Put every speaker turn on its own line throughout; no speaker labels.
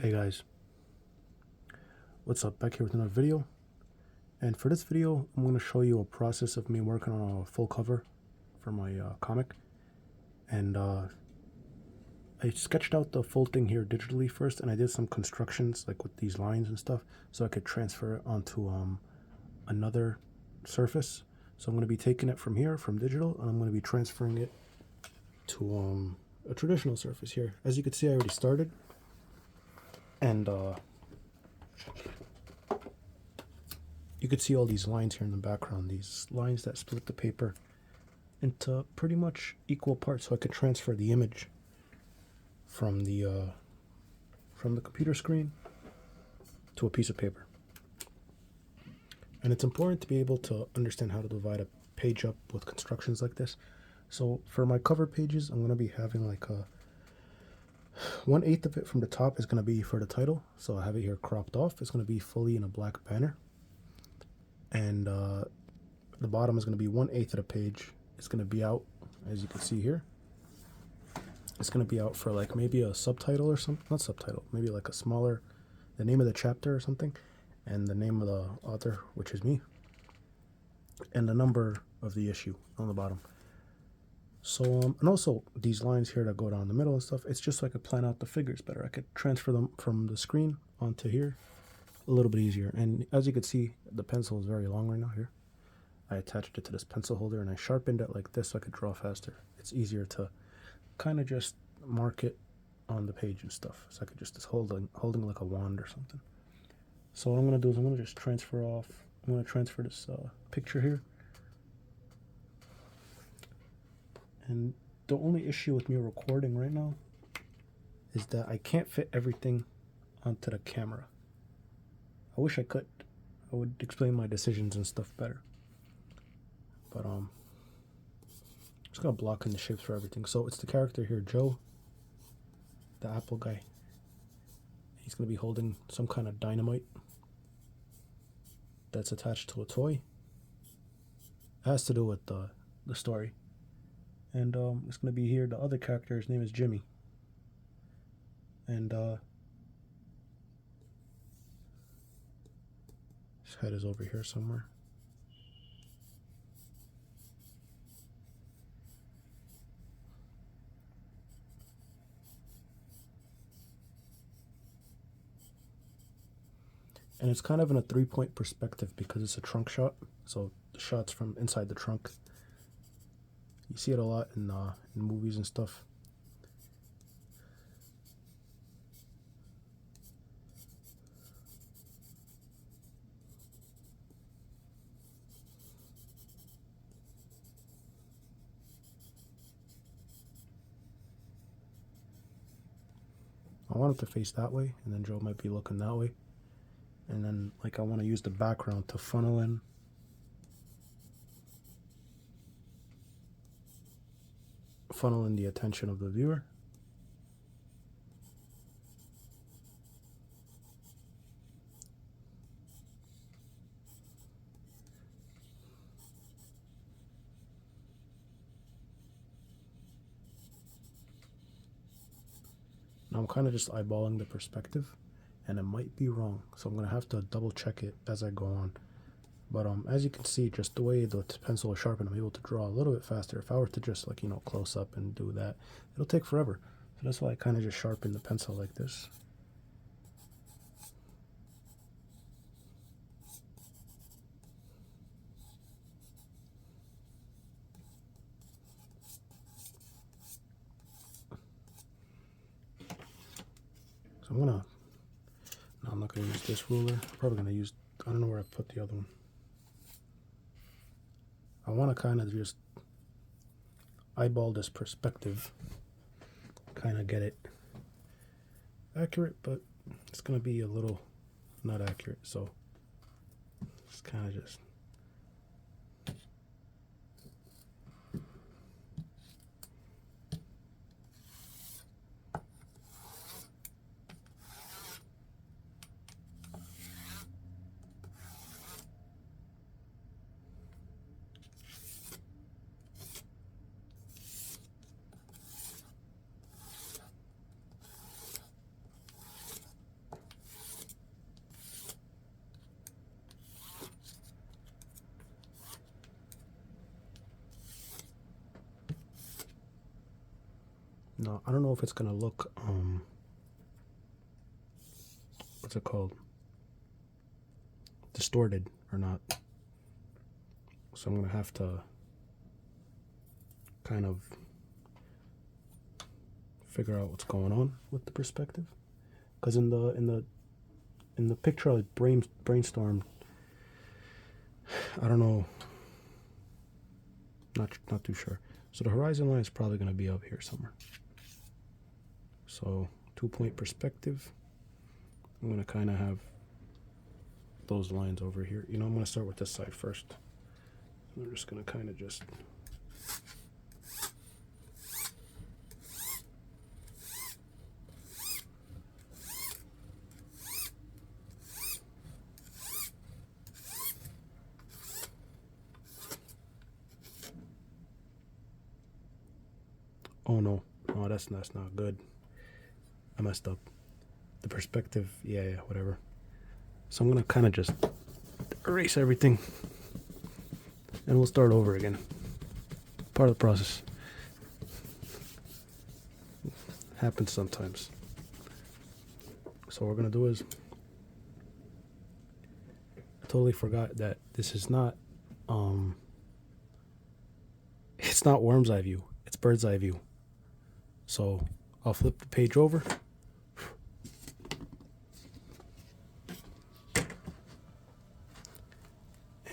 Hey guys, what's up? Back here with another video. And for this video, I'm going to show you a process of me working on a full cover for my comic. And I sketched out the full thing here digitally first, and I did some constructions like with these lines and stuff so I could transfer it onto another surface. So I'm going to be taking it from here, from digital, and I'm going to be transferring it to a traditional surface here. As you can see, I already started. And you could see all these lines here in the background, these lines that split the paper into pretty much equal parts so I could transfer the image from the computer screen to a piece of paper. And it's important to be able to understand how to divide a page up with constructions like this. So for my cover pages, I'm going to be having like a 1/8 of it from the top is going to be for the title. So I have it here cropped off. It's going to be fully in a black banner. And the bottom is going to be 1/8 of the page. It's going to be out, as you can see here. It's going to be out for like maybe a subtitle or something. Not subtitle, maybe like a smaller, the name of the chapter or something, and the name of the author, which is me, and the number of the issue on the bottom. So, and also these lines here that go down the middle and stuff, it's just so I could plan out the figures better. I could transfer them from the screen onto here a little bit easier. And as you can see, the pencil is very long right now here. I attached it to this pencil holder and I sharpened it like this so I could draw faster. It's easier to kind of just mark it on the page and stuff. So I could just holding like a wand or something. So what I'm going to do is I'm going to just transfer off. I'm going to transfer this picture here. And the only issue with me recording right now is that I can't fit everything onto the camera. I wish I could. I would explain my decisions and stuff better. But just gonna block in the shapes for everything. So it's the character here, Joe, the apple guy. He's gonna be holding some kind of dynamite that's attached to a toy. It has to do with the story. And it's gonna be here. The other character, his name is Jimmy. And his head is over here somewhere. And it's kind of in a 3-point perspective because it's a trunk shot. So the shots from inside the trunk. You see it a lot in movies and stuff. I want it to face that way, and then Joe might be looking that way. And then, like, I want to use the background to funnel in the attention of the viewer. Now I'm kind of just eyeballing the perspective, and it might be wrong, so I'm going to have to double check it as I go on. But as you can see, just the way the pencil is sharpened, I'm able to draw a little bit faster. If I were to just, like, close up and do that, it'll take forever. So that's why I kind of just sharpen the pencil like this. So I'm not gonna use this ruler. I'm probably gonna use, I don't know where I put the other one. I want to kind of just eyeball this perspective, kind of get it accurate, but it's gonna be a little not accurate, so it's kind of just Now, I don't know if it's gonna look, what's it called? Distorted or not. So I'm gonna have to kind of figure out what's going on with the perspective. Because in the picture I brainstormed, I don't know, not too sure. So the horizon line is probably going to be up here somewhere. So 2-point perspective, I'm going to kind of have those lines over here. You know, I'm going to start with this side first. I'm just going to kind of just oh no, that's not good. I messed up. The perspective, yeah, whatever. So I'm gonna kind of just erase everything and we'll start over again. Part of the process. Happens sometimes. So what we're gonna do is, I totally forgot that this is not it's not worm's eye view, it's bird's eye view. So I'll flip the page over.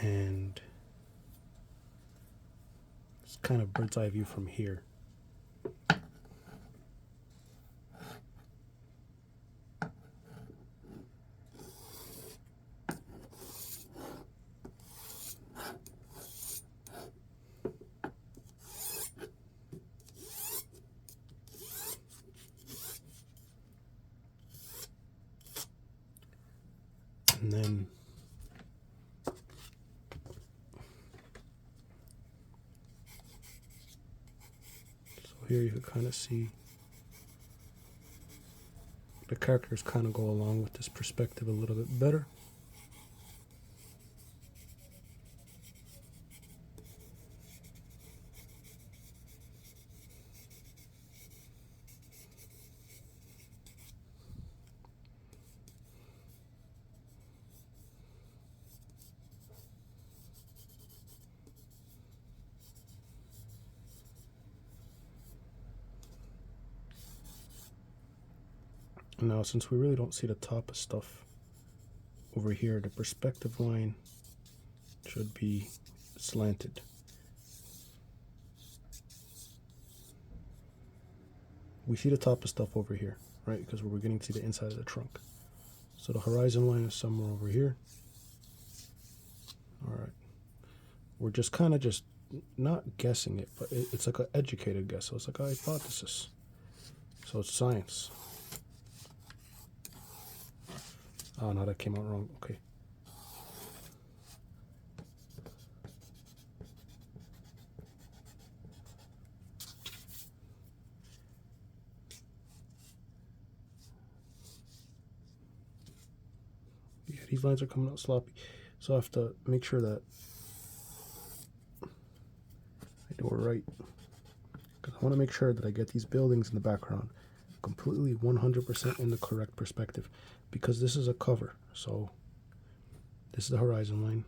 And it's kind of bird's eye view from here. And then here you can kind of see the characters kind of go along with this perspective a little bit better. Now, since we really don't see the top of stuff over here, the perspective line should be slanted. We see the top of stuff over here, right? Because we're beginning to see the inside of the trunk. So the horizon line is somewhere over here. All right. We're just kind of just not guessing it, but it's like an educated guess. So it's like a hypothesis. So it's science. Oh, no, that came out wrong. Okay. Yeah, these lines are coming out sloppy. So I have to make sure that I do it right. Because I want to make sure that I get these buildings in the background completely 100% in the correct perspective. Because this is a cover. So this is the horizon line.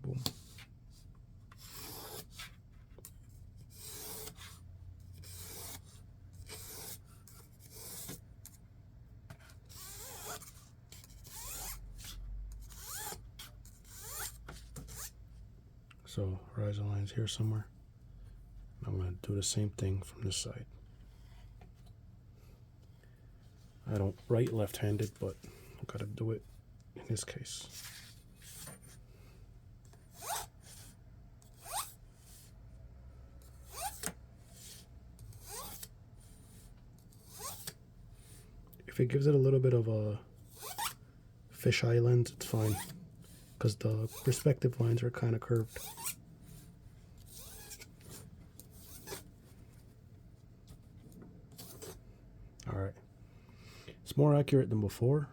Boom. So horizon line's here somewhere. I'm going to do the same thing from this side. I don't write left-handed, but I've got to do it in this case. If it gives it a little bit of a fisheye lens, it's fine, because the perspective lines are kind of curved. All right. It's more accurate than before.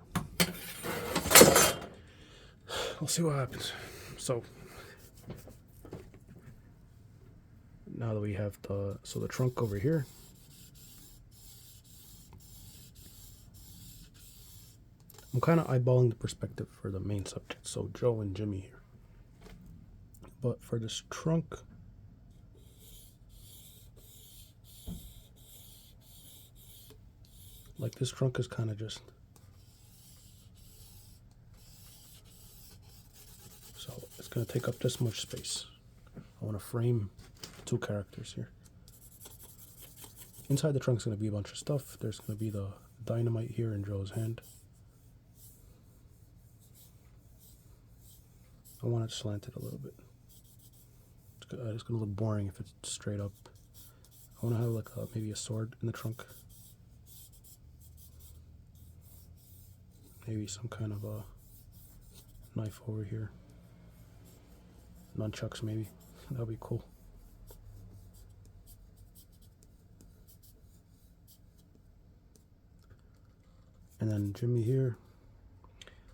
We'll see what happens. So now that we have the trunk over here, I'm kind of eyeballing the perspective for the main subject, so Joe and Jimmy here. But for this trunk, like this trunk is kind of just, so it's going to take up this much space. I want to frame 2 characters here. Inside the trunk is going to be a bunch of stuff. There's going to be the dynamite here in Joe's hand. I want it slanted a little bit. It's going to look boring if it's straight up. I want to have like maybe a sword in the trunk. Maybe some kind of a knife over here. Nunchucks maybe. That would be cool. And then Jimmy here.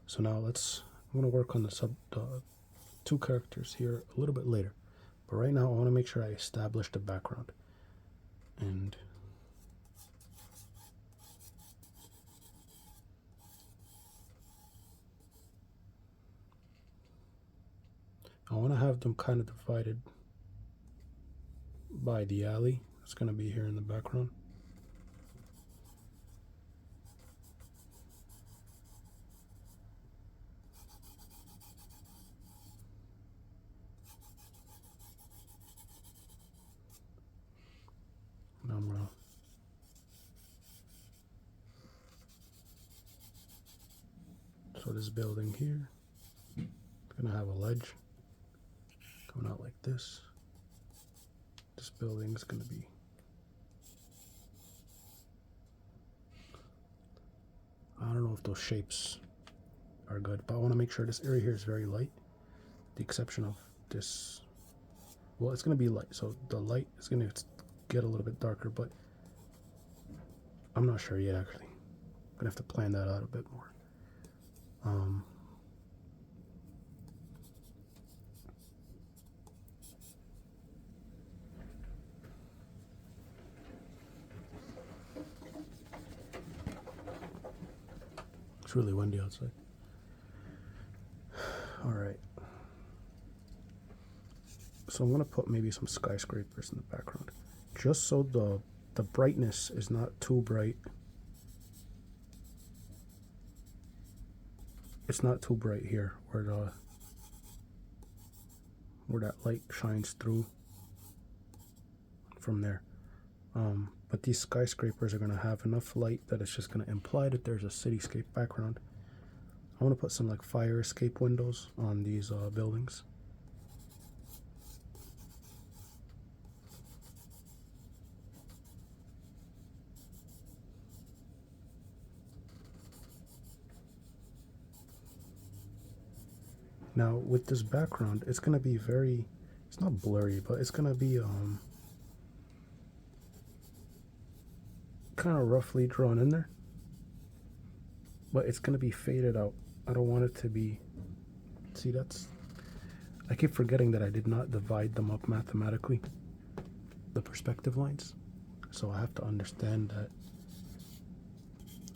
So now I'm going to work on the 2 characters here a little bit later. But right now I want to make sure I establish the background. And I want to have them kind of divided by the alley. It's going to be here in the background. Now I'm going to, so this building here, it's going to have a ledge coming out like this. This building is going to be, I don't know if those shapes are good, but I want to make sure this area here is very light. The exception of this, well, it's going to be light, so the light is going to get a little bit darker, but I'm not sure yet actually. I'm going to have to plan that out a bit more. It's really windy outside. All right. So I'm going to put maybe some skyscrapers in the background, just so the brightness is not too bright. It's not too bright here where that light shines through from there. But these skyscrapers are going to have enough light that it's just going to imply that there's a cityscape background. I want to put some like fire escape windows on these buildings. Now with this background, it's going to be very, it's not blurry, but it's going to be kind of roughly drawn in there, but it's going to be faded out. I don't want it to be, see, I keep forgetting that I did not divide them up mathematically, the perspective lines, so I have to understand that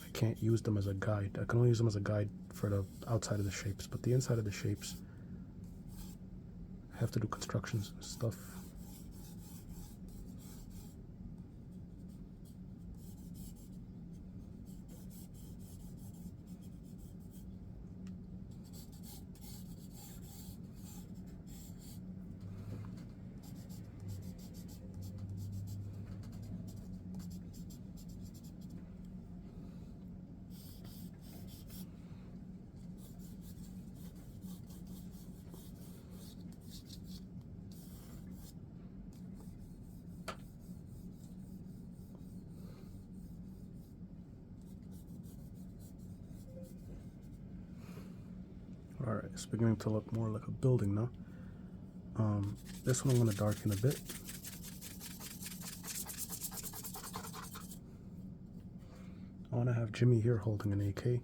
I can't use them as a guide. I can only use them as a guide for the outside of the shapes, but the inside of the shapes I have to do constructions and stuff. Alright, it's beginning to look more like a building now. This one I'm going to darken a bit. I want to have Jimmy here holding an AK.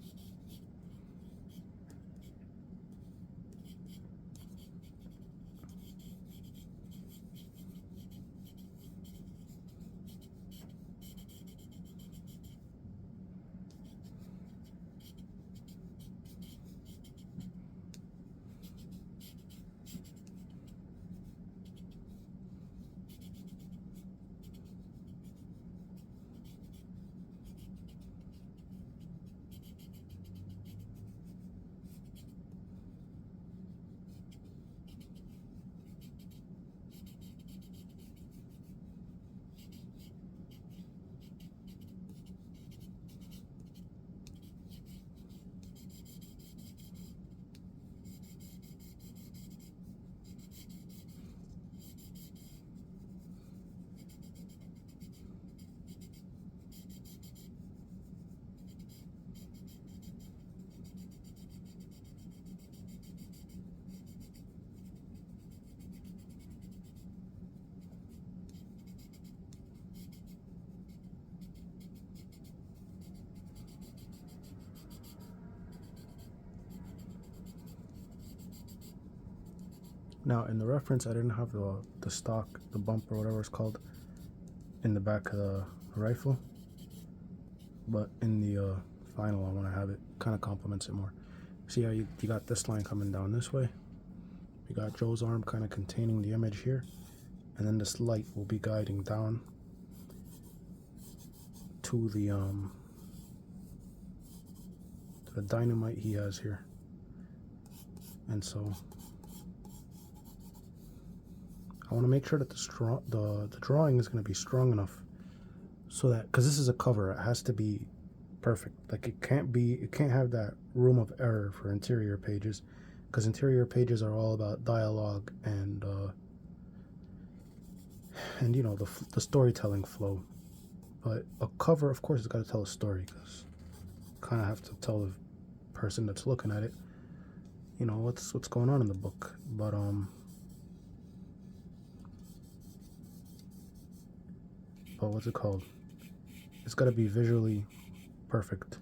Now in the reference, I didn't have the stock, the bump or whatever it's called, in the back of the rifle, but in the final I want to have it. Kind of complements it more. See how you got this line coming down this way? You got Joe's arm kind of containing the image here, and then this light will be guiding down to the dynamite he has here. And so I want to make sure that the drawing is going to be strong enough so that, because this is a cover, it has to be perfect. Like it can't have that room of error for interior pages, because interior pages are all about dialogue and you know, the storytelling flow. But a cover, of course, has got to tell a story, because kind of have to tell the person that's looking at it, you know, what's going on in the book. But what's it called? It's got to be visually perfect.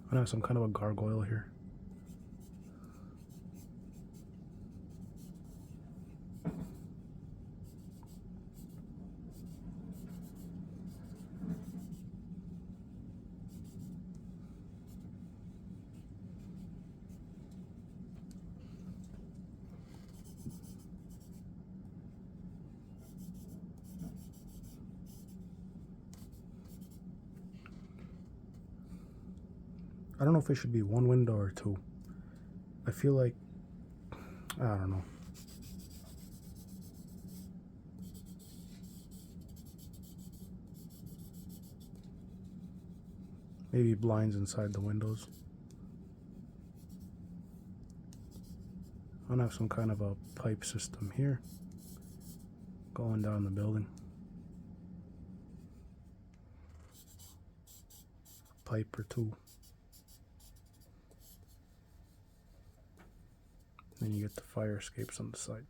I'm gonna have some kind of a gargoyle here. I don't know if it should be one window or two. I feel like, I don't know. Maybe blinds inside the windows. I'm gonna have some kind of a pipe system here going down the building. Pipe or two. Then you get the fire escapes on the side.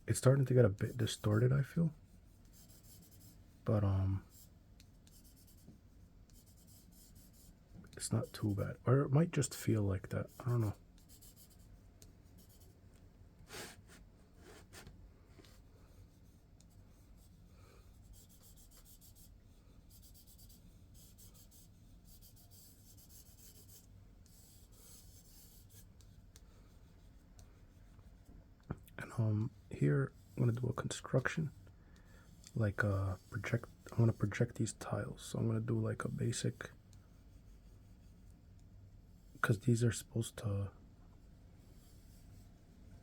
It's starting to get a bit distorted, I feel. But it's not too bad. Or it might just feel like that. I don't know. And here I'm gonna do a construction, like project. I'm gonna project these tiles. So I'm gonna do like a basic, because these are supposed to,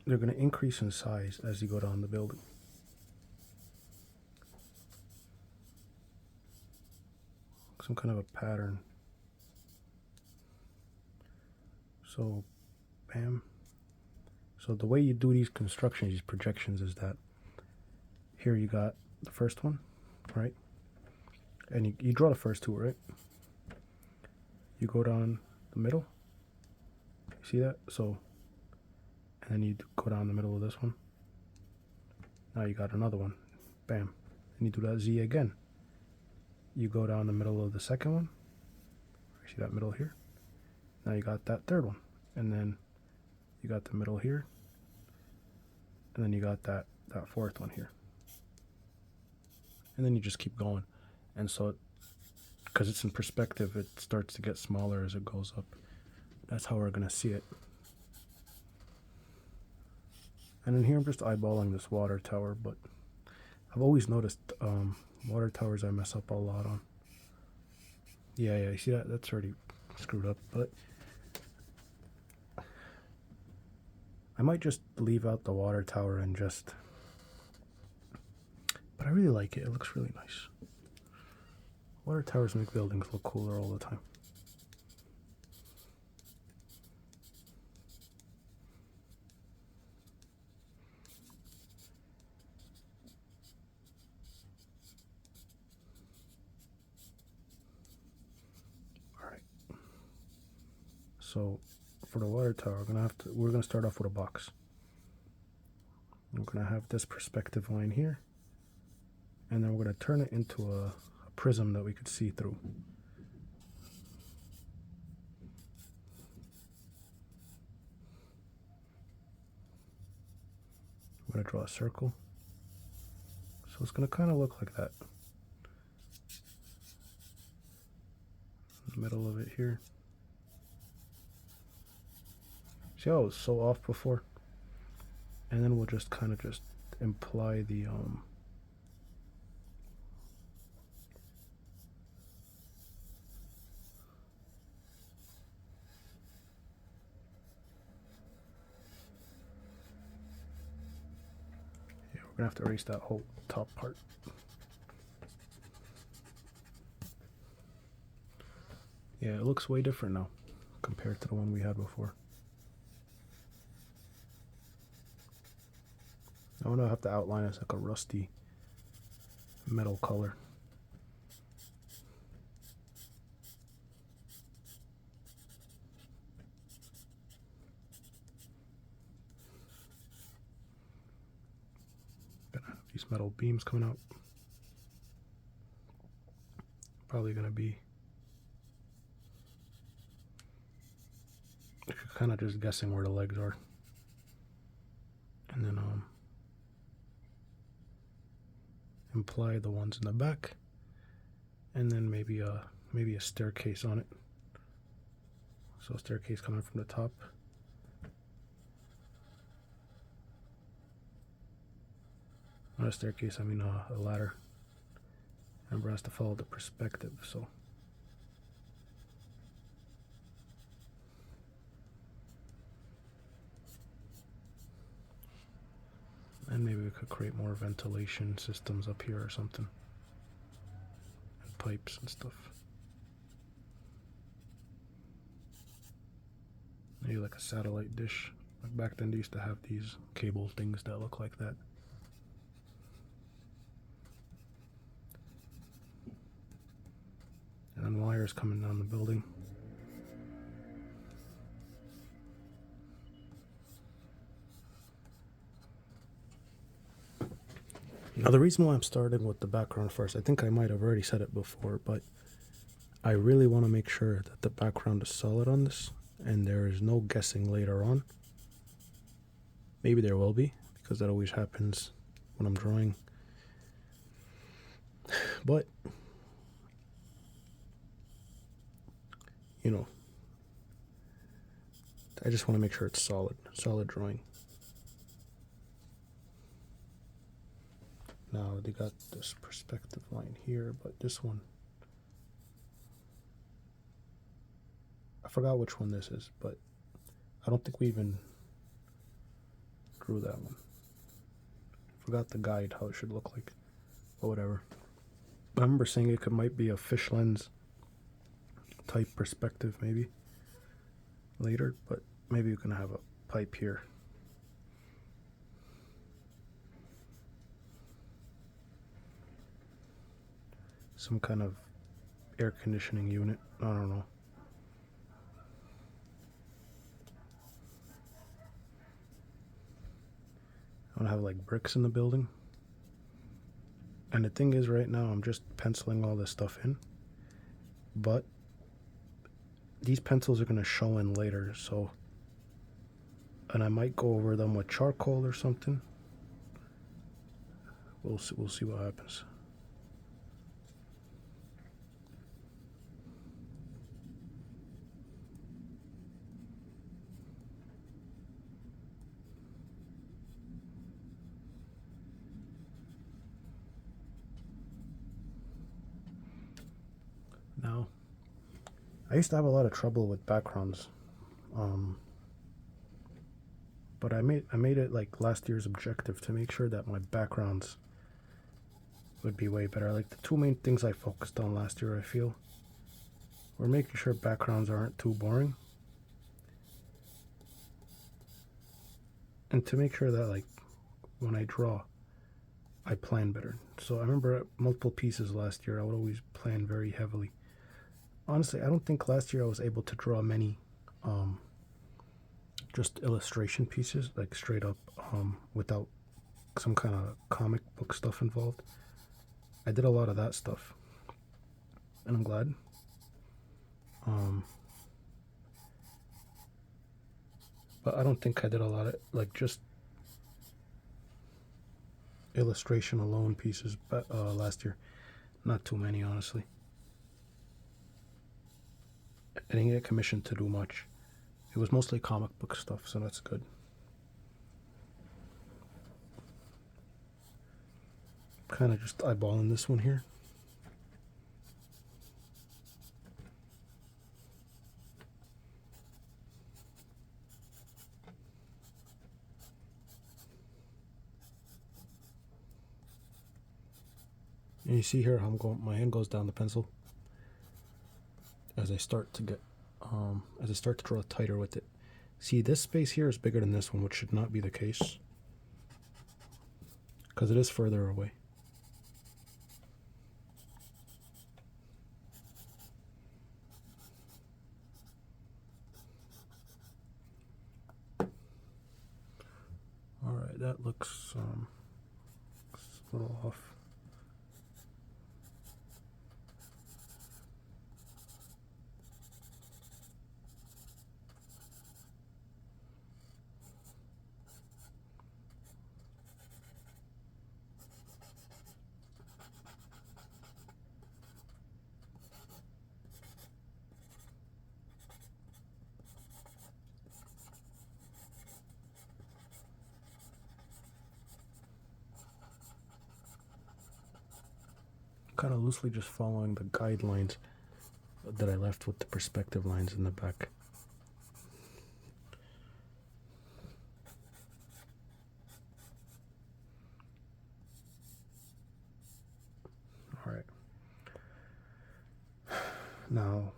they're gonna increase in size as you go down the building. Some kind of a pattern. So, bam. So the way you do these constructions, these projections, is that here you got the first one, right? And you draw the first two, right? You go down the middle. You see that? So, and then you go down the middle of this one. Now you got another one. Bam. And you do that Z again. You go down the middle of the second one. You see that middle here? Now you got that third one. And then you got the middle here. And then you got that that fourth one here. And then you just keep going. And so, because it's in perspective, it starts to get smaller as it goes up. That's how we're going to see it. And in here I'm just eyeballing this water tower, but I've always noticed water towers I mess up a lot on. Yeah, you see that? That's already screwed up, but I might just leave out the water tower and just... But I really like it. It looks really nice. Water towers make buildings look cooler all the time. So for the water tower, we're gonna start off with a box. We're gonna have this perspective line here, and then we're gonna turn it into a prism that we could see through. I'm gonna draw a circle. So it's gonna kind of look like that. In the middle of it here. See how it was so off before? And then we'll just kind of just imply the yeah, we're gonna have to erase that whole top part. Yeah, it looks way different now compared to the one we had before. I want to have to outline as like a rusty metal color. Gonna have these metal beams coming out. Probably gonna be kind of just guessing where the legs are, and then imply the ones in the back, and then maybe a staircase on it. So a staircase coming from the top. Not a staircase, I mean a ladder. Remember, it has to follow the perspective, so. And maybe we could create more ventilation systems up here or something. And pipes and stuff. Maybe like a satellite dish. Like back then they used to have these cable things that look like that. And then wires coming down the building. Now the reason why I'm starting with the background first, I think I might have already said it before, but I really want to make sure that the background is solid on this and there is no guessing later on. Maybe there will be, because that always happens when I'm drawing. But, you know, I just want to make sure it's solid drawing. Now they got this perspective line here, but this one, I forgot which one this is, but I don't think we even drew that one. Forgot the guide, how it should look like, but whatever. I remember saying it might be a fish lens type perspective maybe later, but maybe we can have a pipe here. Some kind of air conditioning unit, I don't know. I want to have like bricks in the building. And the thing is, right now I'm just penciling all this stuff in, but these pencils are going to show in later, so, and I might go over them with charcoal or something, We'll see what happens. Now, I used to have a lot of trouble with backgrounds, but I made it like last year's objective to make sure that my backgrounds would be way better. Like the two main things I focused on last year, I feel, were making sure backgrounds aren't too boring, and to make sure that like when I draw, I plan better. So I remember at multiple pieces last year, I would always plan very heavily. Honestly, I don't think last year I was able to draw many just illustration pieces, like straight up, without some kind of comic book stuff involved. I did a lot of that stuff, and I'm glad. But I don't think I did a lot of like just illustration alone pieces last year. Not too many, honestly. I didn't get commissioned to do much. It was mostly comic book stuff, so that's good. Kind of just eyeballing this one here. And you see here how I'm going, my hand goes down the pencil as I start to get, as I start to draw tighter with it. See, this space here is bigger than this one, which should not be the case, because it is further away. All right, that looks a little off. Kind of loosely just following the guidelines that I left with the perspective lines in the back. All right. Now,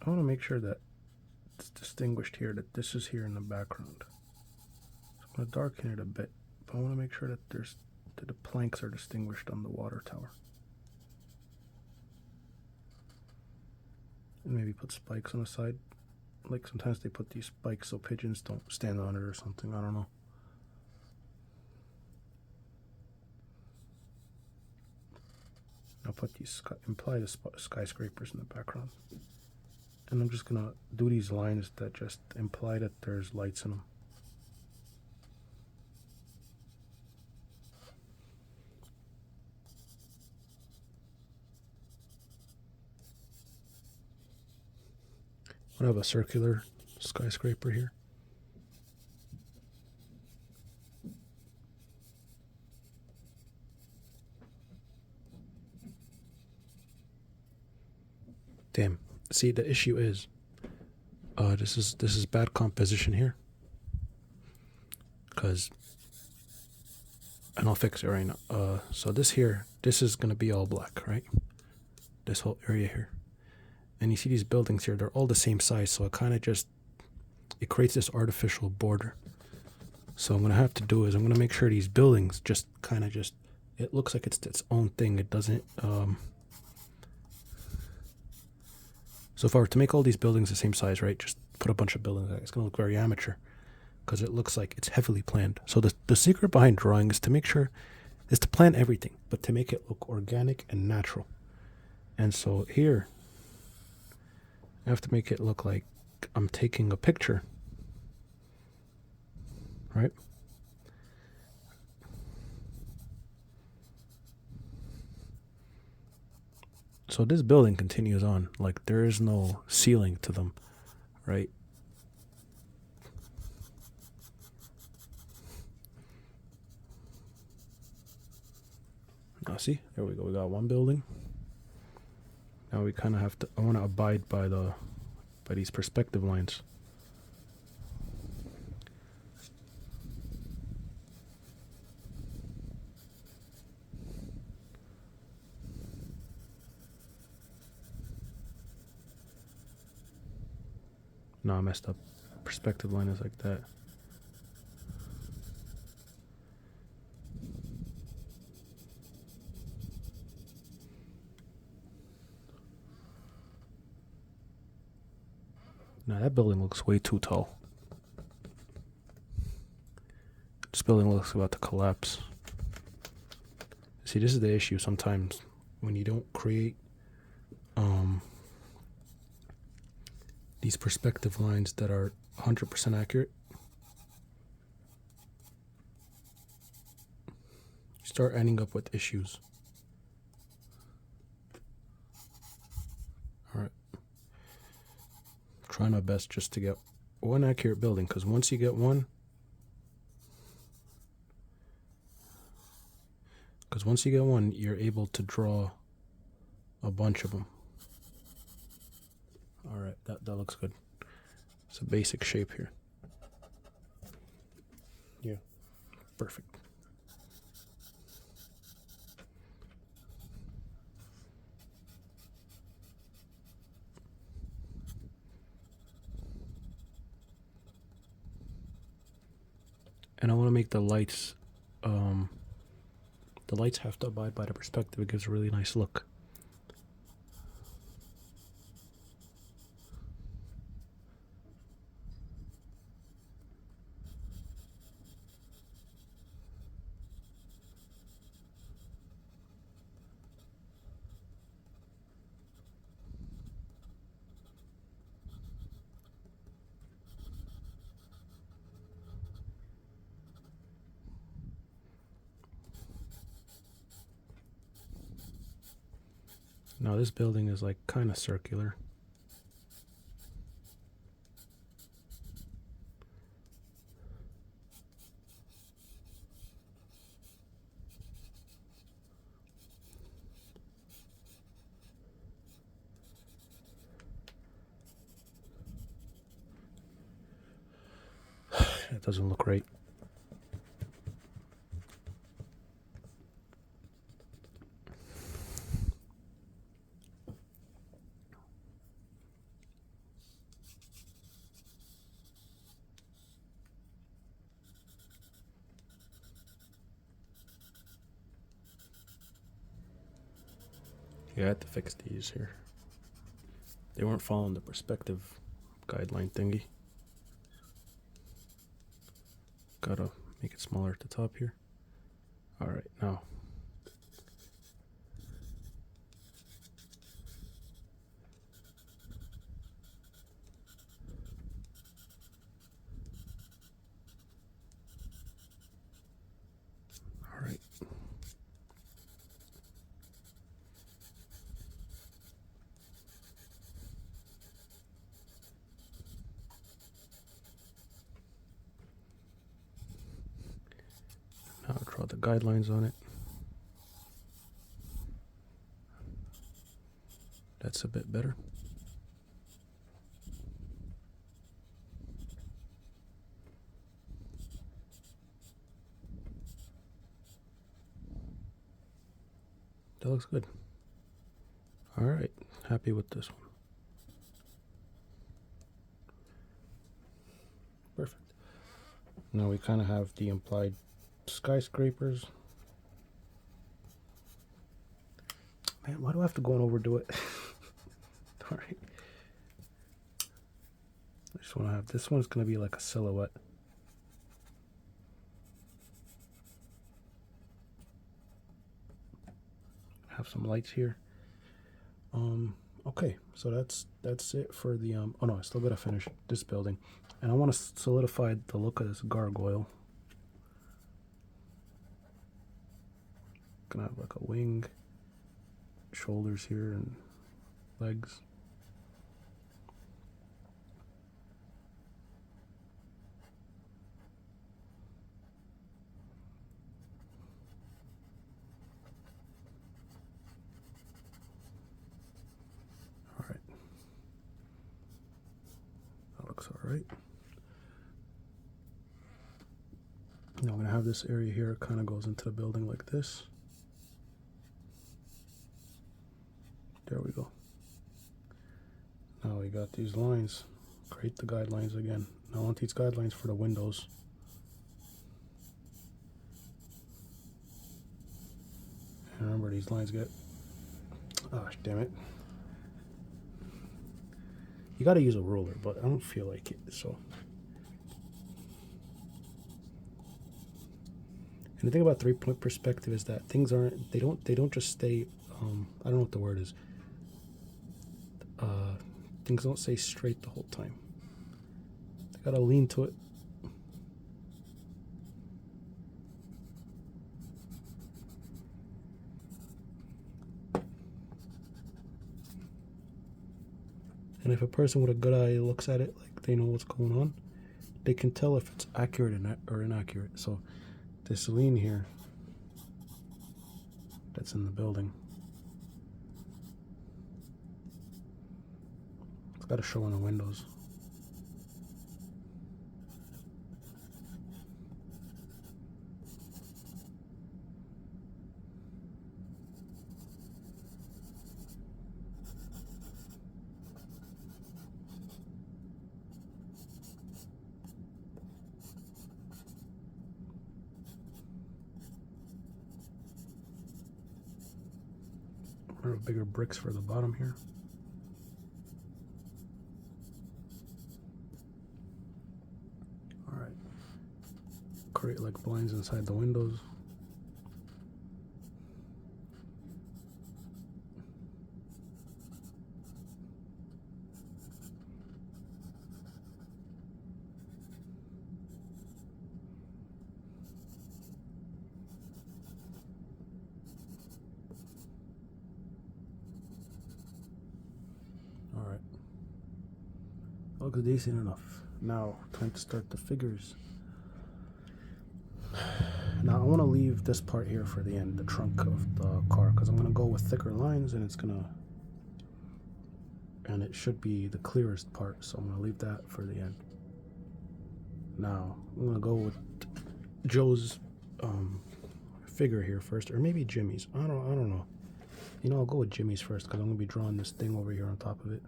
I want to make sure that it's distinguished here, that this is here in the background. So I'm going to darken it a bit, but I want to make sure that the planks are distinguished on the water tower. And maybe put spikes on the side. Like sometimes they put these spikes so pigeons don't stand on it or something. I don't know. I'll put these imply the skyscrapers in the background. And I'm just going to do these lines that just imply that there's lights in them. I have a circular skyscraper here. Damn. See, the issue is this is bad composition here. Cause and I'll fix it right now. So this is gonna be all black, right? This whole area here. And you see these buildings here, they're all the same size, so it creates this artificial border. So what I'm gonna have to do is I'm gonna make sure these buildings just it looks like it's its own thing. It doesn't so if I were to make all these buildings the same size, right, just put a bunch of buildings, it's gonna look very amateur because it looks like it's heavily planned. So the secret behind drawing is to plan everything, but to make it look organic and natural. And so here I have to make it look like I'm taking a picture, right? So this building continues on. Like, there is no ceiling to them, right? Now see, there we go. We got one building. Now we kind of have to, I want to abide by these perspective lines. No, I messed up. Perspective line is like that. Now that building looks way too tall. This building looks about to collapse. See, this is the issue sometimes when you don't create these perspective lines that are 100% accurate. You start ending up with issues. Alright. Trying my best just to get one accurate building, because once you get one, you're able to draw a bunch of them. Alright, that looks good. It's a basic shape here. Yeah, perfect. And I want to make the lights have to abide by the perspective. It gives a really nice look. Now this building is like kind of circular. It doesn't look right. Yeah, I had to fix these here. They weren't following the perspective guideline thingy. Gotta make it smaller at the top here. Alright, now. Alright. Now I'll draw the guidelines on it. That's a bit better. That looks good. Alright, happy with this one. Perfect. Now we kind of have the implied skyscrapers. Man, why do I have to go and overdo it? Alright. I just want to have, this one's going to be like a silhouette. Have some lights here. Okay, so that's it for the oh no, I still gotta finish this building, and I want to solidify the look of this gargoyle. Gonna have like a wing, shoulders here and legs. All right. That looks all right. Now I'm going to have this area here, it kind of goes into the building like this. There we go. Now we got these lines. Create the guidelines again. Now I want these guidelines for the windows. And remember, these lines get... Oh, damn it. You got to use a ruler, but I don't feel like it, so... And the thing about 3-point perspective is that things aren't, they don't just stay, I don't know what the word is. Things don't stay straight the whole time. They gotta lean to it. And if a person with a good eye looks at it, like they know what's going on, they can tell if it's accurate or inaccurate. So this lean here, that's in the building, it's got to show in the windows. Bigger bricks for the bottom here. All right. Create like blinds inside the windows. Looks decent enough. Now, time to start the figures. Now, I want to leave this part here for the end, the trunk of the car, because I'm going to go with thicker lines, and it should be the clearest part, so I'm going to leave that for the end. Now, I'm going to go with Joe's figure here first, or maybe Jimmy's. I don't know. You know, I'll go with Jimmy's first, because I'm going to be drawing this thing over here on top of it.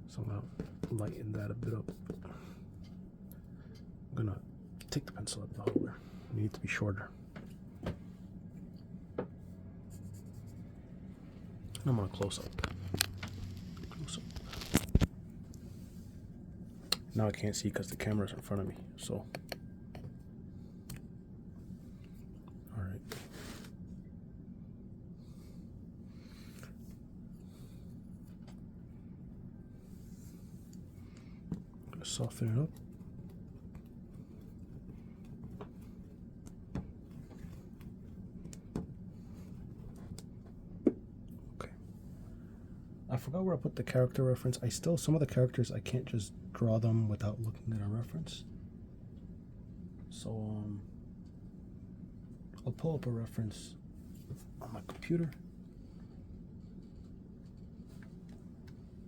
So I'm going to lighten that a bit up. I'm going to take the pencil out of the holder. It needs to be shorter. And I'm going to close up. Now I can't see because the camera's in front of me. So, all right. Soften it up. Okay. I forgot where I put the character reference. Some of the characters I can't just draw them without looking at a reference. So I'll pull up a reference on my computer.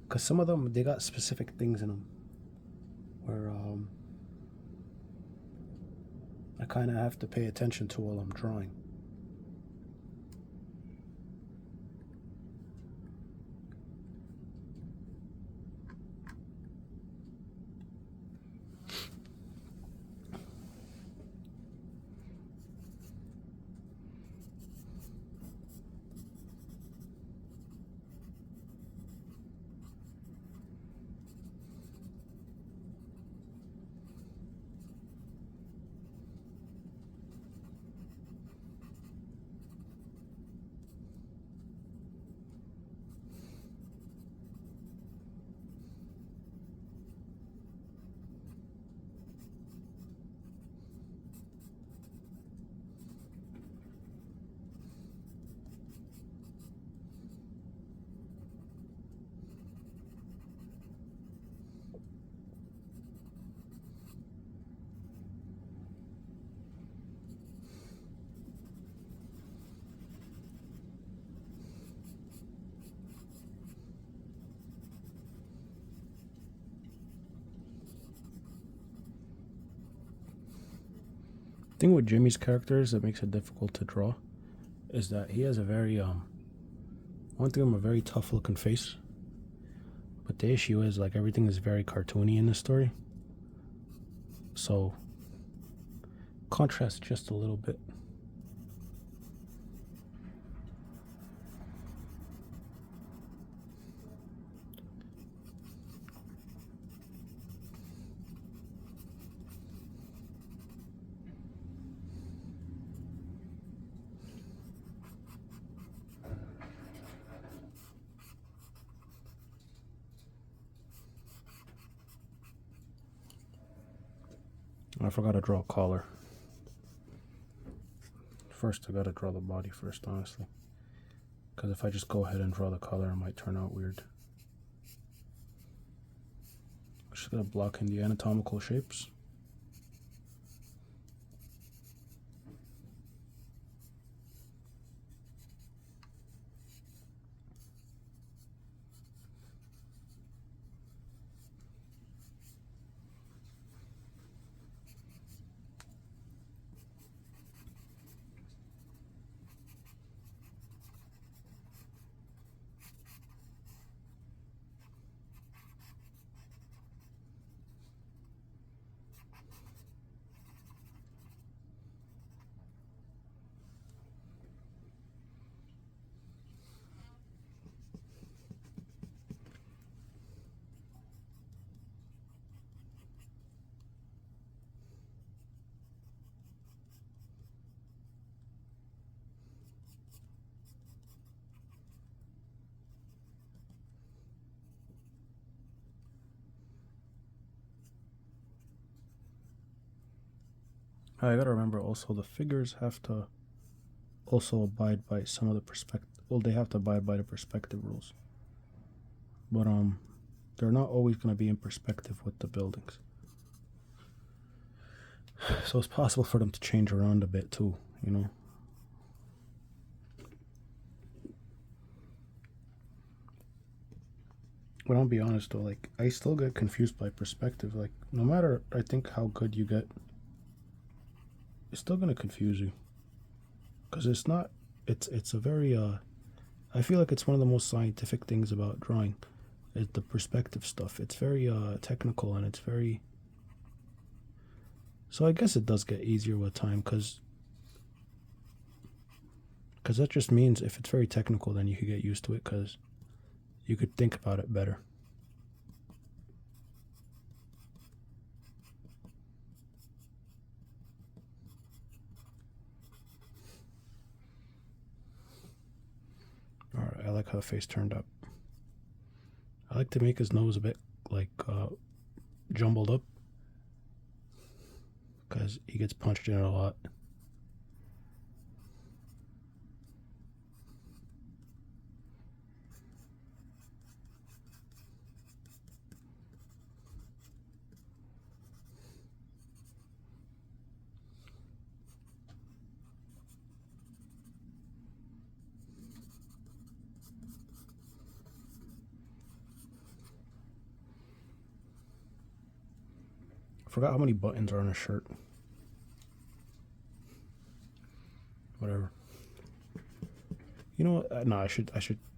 Because some of them, they got specific things in them where I kind of have to pay attention to while I'm drawing. thing with Jimmy's characters that makes it difficult to draw is that he has a very one thing, a very tough looking face. But the issue is, like, everything is very cartoony in this story. So contrast just a little bit. I forgot to draw a collar. First, I gotta draw the body first, honestly. Because if I just go ahead and draw the collar, it might turn out weird. Just gotta block in the anatomical shapes. I gotta remember also, the figures have to also abide by some of the perspective. Well, they have to abide by the perspective rules, but they're not always gonna be in perspective with the buildings. So it's possible for them to change around a bit too, you know. But I'll be honest though, like, I still get confused by perspective. Like, no matter, I think, how good you get, it's still gonna confuse you, because it's not. It's a very I feel like it's one of the most scientific things about drawing, is the perspective stuff. It's very technical, and it's very. So I guess it does get easier with time, because that just means if it's very technical, then you could get used to it, because you could think about it better. Alright, I like how the face turned up. I like to make his nose a bit, like, jumbled up, because he gets punched in it a lot. I forgot how many buttons are on a shirt. Whatever. You know what? No, I should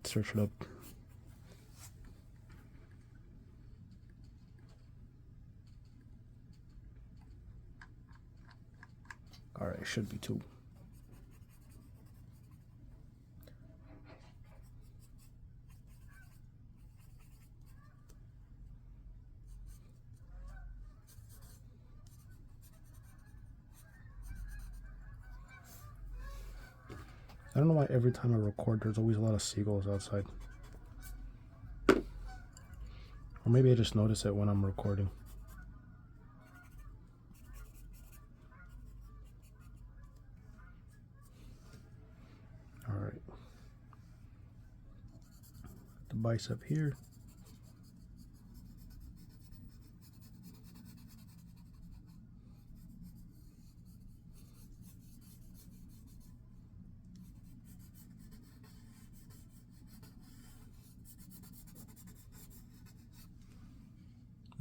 search it up. Alright, it should be 2. I don't know why every time I record there's always a lot of seagulls outside. Or maybe I just notice it when I'm recording. Alright. The bicep here.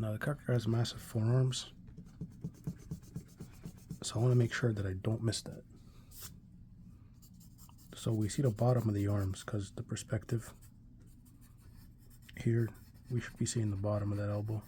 Now the character has massive forearms. So I want to make sure that I don't miss that. So we see the bottom of the arms because the perspective here, we should be seeing the bottom of that elbow.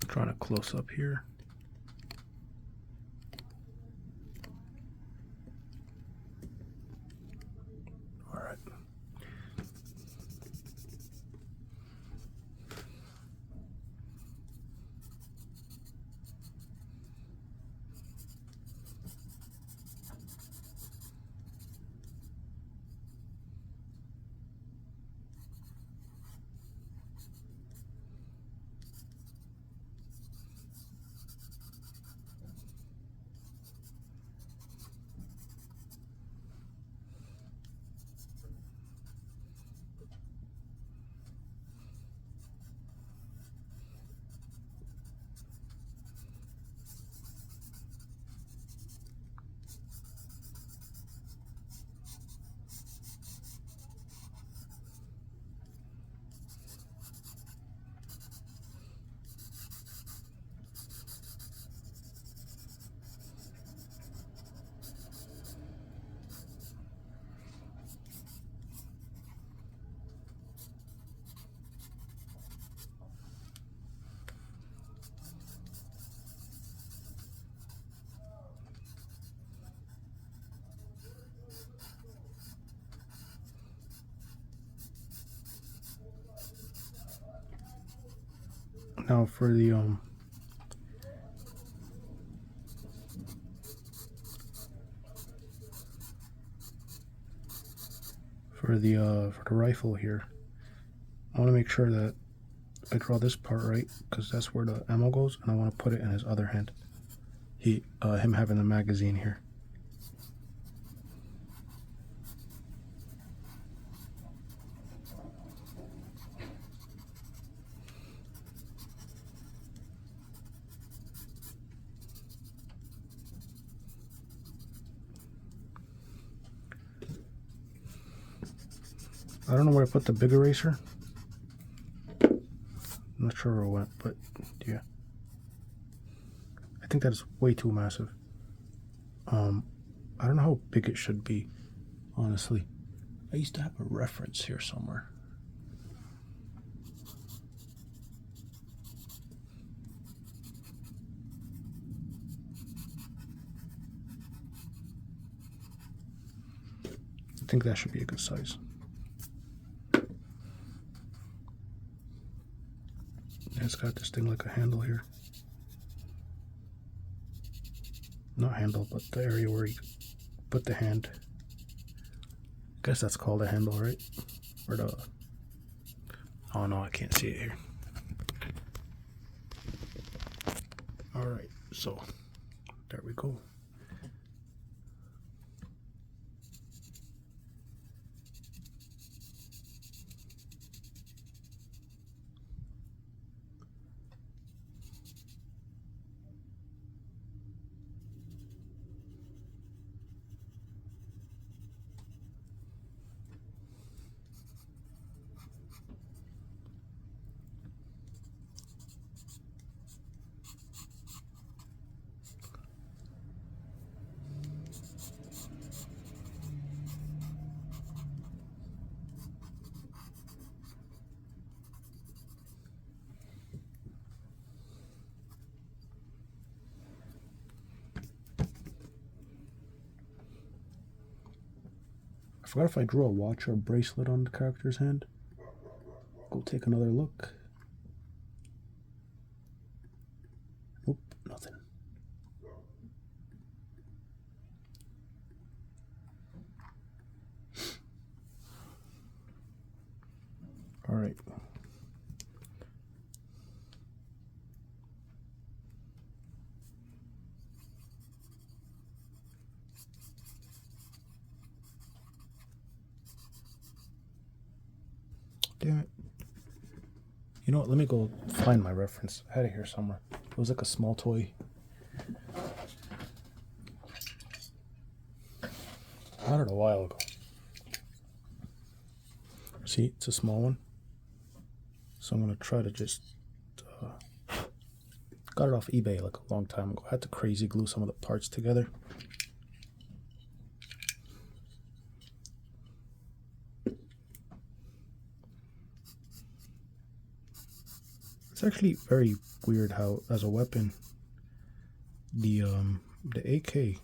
Trying to close up here. All right. Now for the rifle here, I want to make sure that I draw this part right because that's where the ammo goes, and I want to put it in his other hand. Him having the magazine here. I don't know where I put the big eraser. I'm not sure where it went, but yeah. I think that is way too massive. I don't know how big it should be, honestly. I used to have a reference here somewhere. I think that should be a good size. It's got this thing like a handle here. Not handle, but the area where you put the hand. I guess that's called a handle, right? Or the... Oh no, I can't see it here. Alright, so there we go. I forgot if I drew a watch or a bracelet on the character's hand. Go take another look. damn it. You know what? Let me go find my reference. I had it here somewhere. It was like a small toy. I had it a while ago. See, it's a small one. So I'm going to try to just... got it off eBay like a long time ago. I had to crazy glue some of the parts together. It's actually very weird how, as a weapon, the AK,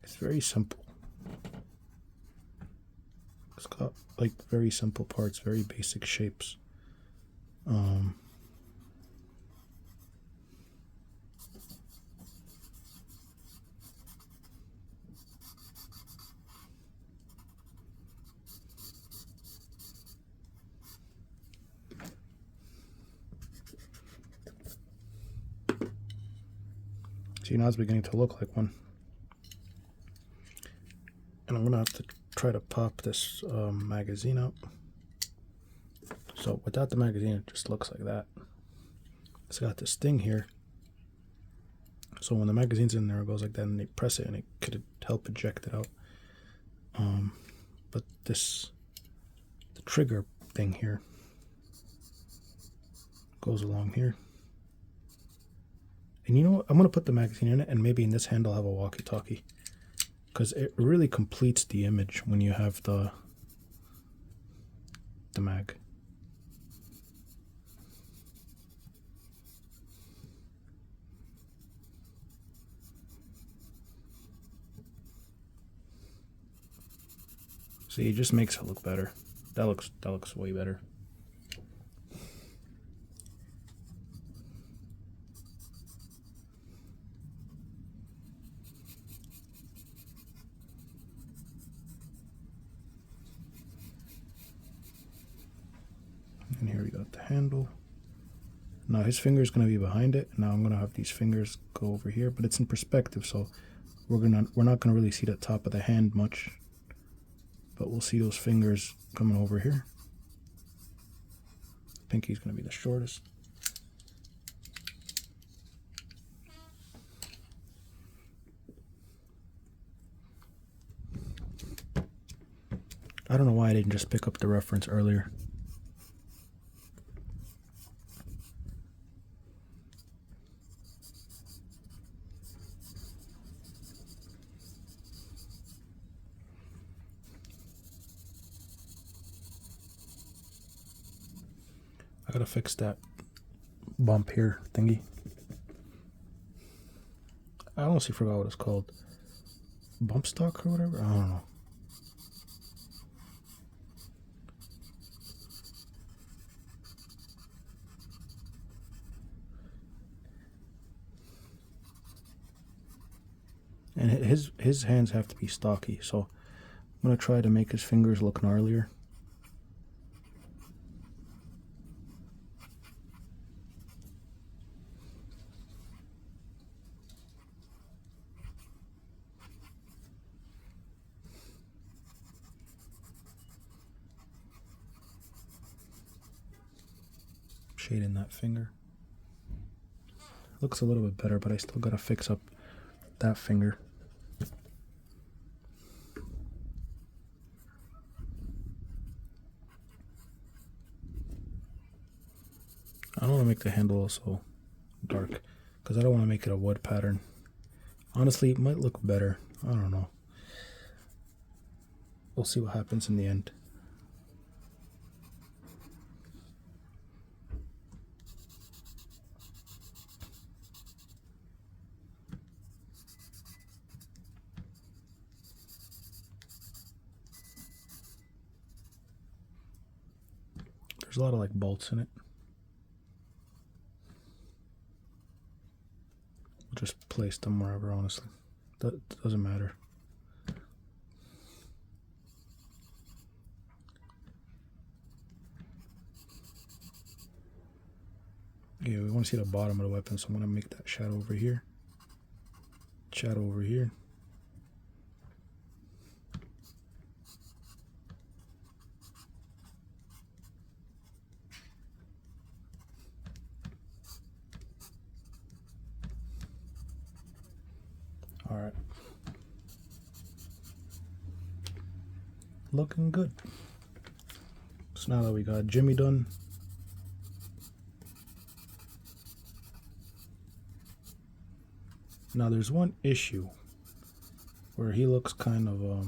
it's very simple. It's got like very simple parts, very basic shapes. See, now it's beginning to look like one. And I'm going to have to try to pop this magazine out. So without the magazine, it just looks like that. It's got this thing here. So when the magazine's in there, it goes like that, and they press it, and it could help eject it out. But the trigger thing here goes along here. And you know what? I'm going to put the magazine in it, and maybe in this hand I'll have a walkie-talkie. Because it really completes the image when you have the mag. See, it just makes it look better. That looks way better. And here we got the handle. Now his finger is going to be behind it. Now I'm going to have these fingers go over here, but it's in perspective, so we're not going to really see the top of the hand much. But we'll see those fingers coming over here. Pinky's going to be the shortest. I don't know why I didn't just pick up the reference earlier. I gotta fix that bump here thingy. I honestly forgot what it's called. Bump stock or whatever? I don't know. And his hands have to be stocky, so I'm gonna try to make his fingers look gnarlier. Shading that finger. Looks a little bit better, but I still gotta fix up that finger. I don't want to make the handle also dark because I don't want to make it a wood pattern. Honestly, it might look better. I don't know. We'll see what happens in the end. There's a lot of like bolts in it. We'll just place them wherever, honestly. That doesn't matter. Yeah, we want to see the bottom of the weapon, so I'm going to make that shadow over here. Shadow over here. All right. Looking good. So now that we got Jimmy done, now there's one issue where he looks kind of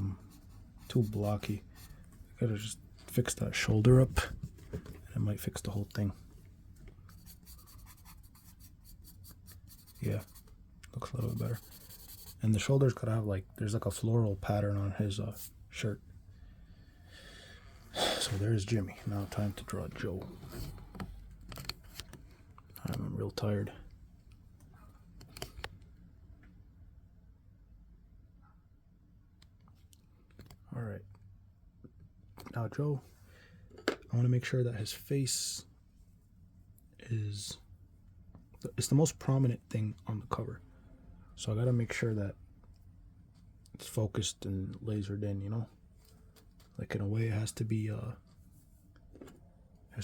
too blocky. Gotta just fix that shoulder up, and it might fix the whole thing. Yeah, looks a little bit better. And the shoulder's gotta have there's like a floral pattern on his shirt. So there's Jimmy. Now time to draw Joe. I'm real tired. All right. Now Joe, I want to make sure that his face is it's the most prominent thing on the cover. So I got to make sure that it's focused and lasered in, you know? Like in a way it has to be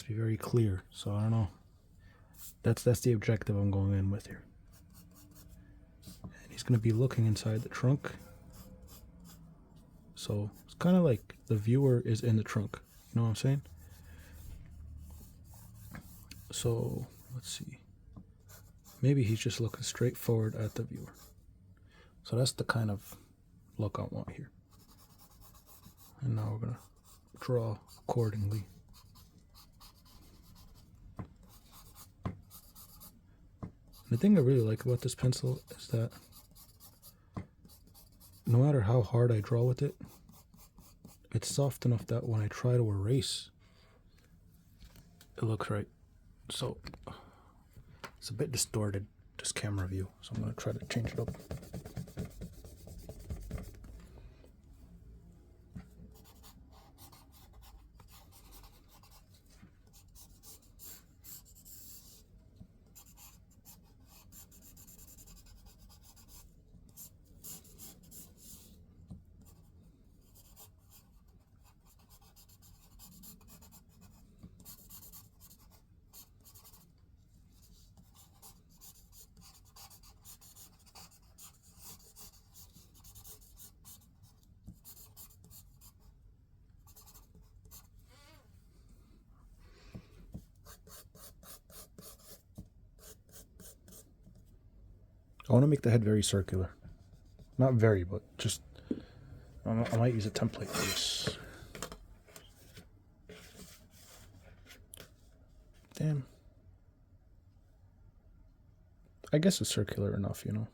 very clear. So I don't know. That's the objective I'm going in with here. And he's going to be looking inside the trunk. So it's kind of like the viewer is in the trunk. You know what I'm saying? So let's see. Maybe he's just looking straight forward at the viewer. So that's the kind of look I want here. And now we're going to draw accordingly. The thing I really like about this pencil is that no matter how hard I draw with it, it's soft enough that when I try to erase, it looks right. So it's a bit distorted, this camera view, so I'm going to try to change it up. I want to make the head very circular. Not very, but just, I might use a template for this. Damn. I guess it's circular enough, you know.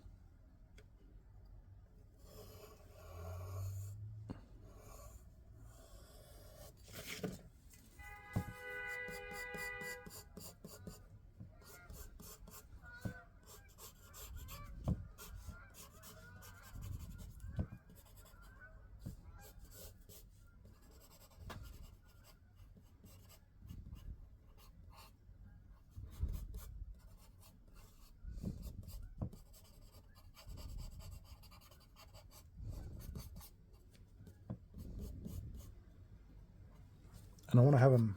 And I want to have him,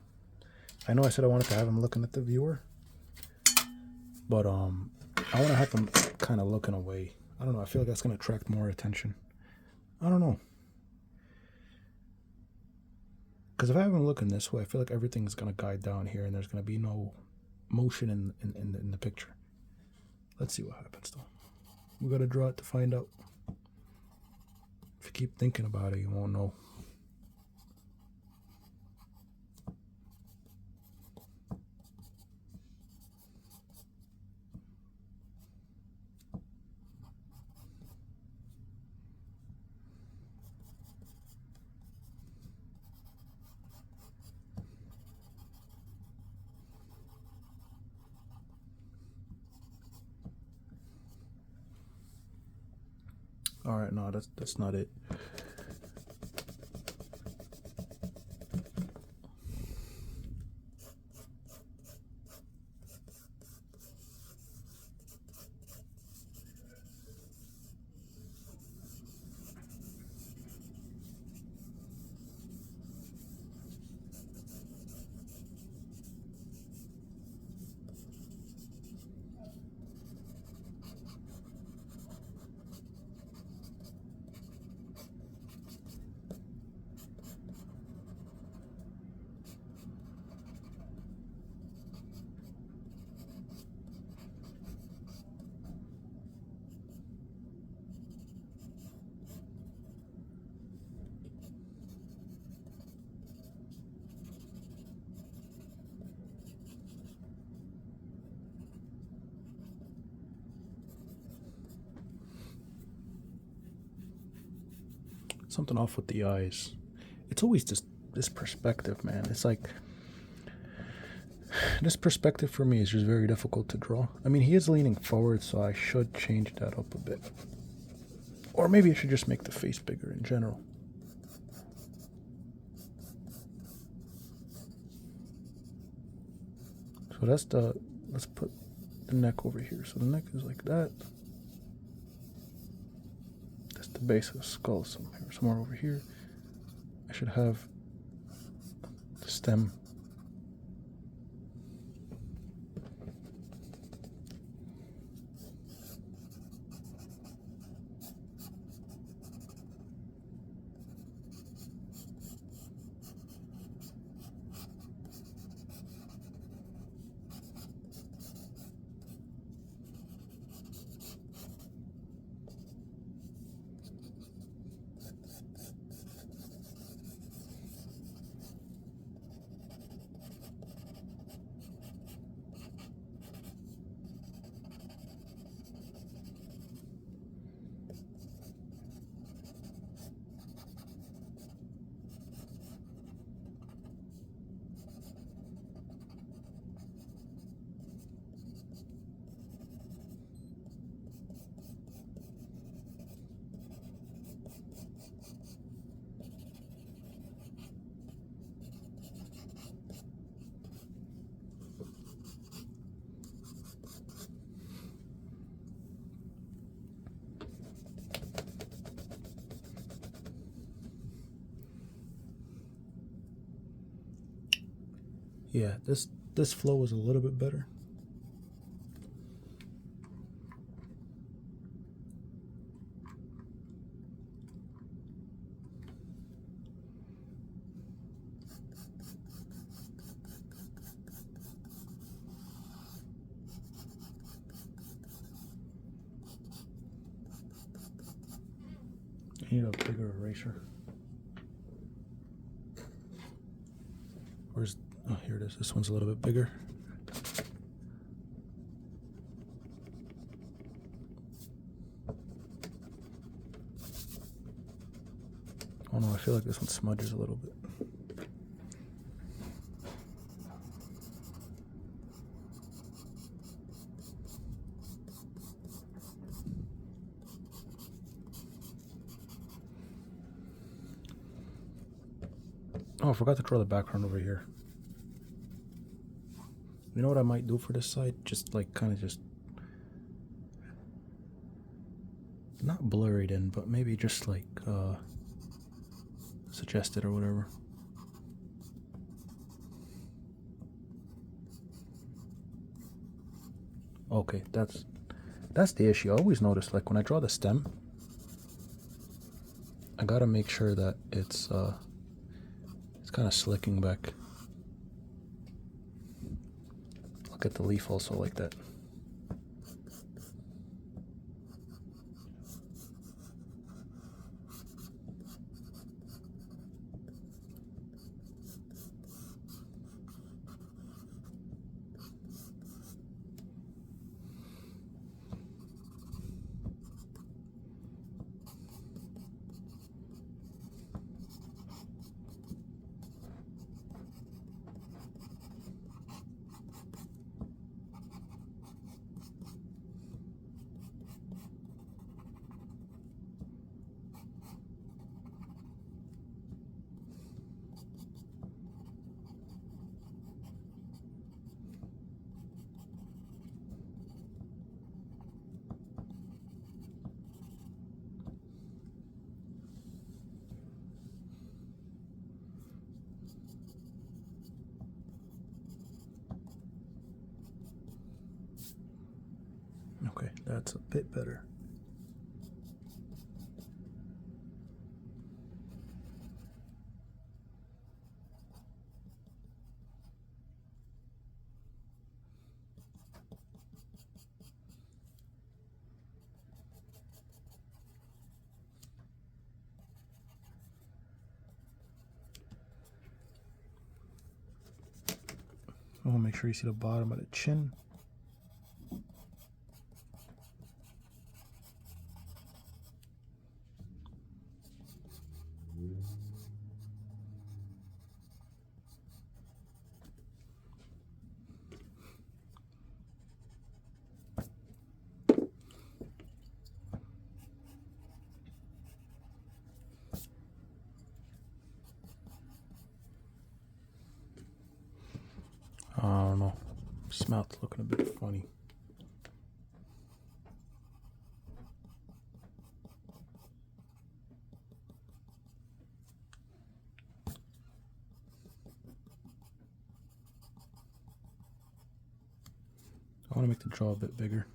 I know I said I wanted to have him looking at the viewer, but I want to have him kind of looking away. I don't know, I feel like that's going to attract more attention. I don't know. Because if I have him looking this way, I feel like everything's going to guide down here and there's going to be no motion in the picture. Let's see what happens though. We got to draw it to find out. If you keep thinking about it, you won't know. All right, no, that's not it. something off with the eyes. It's always this perspective, man. It's like this perspective for me is just very difficult to draw. I mean, he is leaning forward, so I should change that up a bit. Or maybe I should just make the face bigger in general. So that's let's put the neck over here. So the neck is like that. That's the base of the skull, somewhere over here. I should have the stem. Yeah, this flow is a little bit better. I need a bigger eraser. Where's, oh, here it is. This one's a little bit bigger. Oh no, I feel like this one smudges a little bit. Oh, I forgot to draw the background over here. You know what I might do for this side? Just like kind of just not blur it in, but maybe just like suggest it or whatever. Okay, that's the issue. I always notice, like when I draw the stem, I gotta make sure that it's kind of slicking back. Look at the leaf also like that. Okay, that's a bit better. I want to make sure you see the bottom of the chin. His mouth looking a bit funny. I want to make the jaw a bit bigger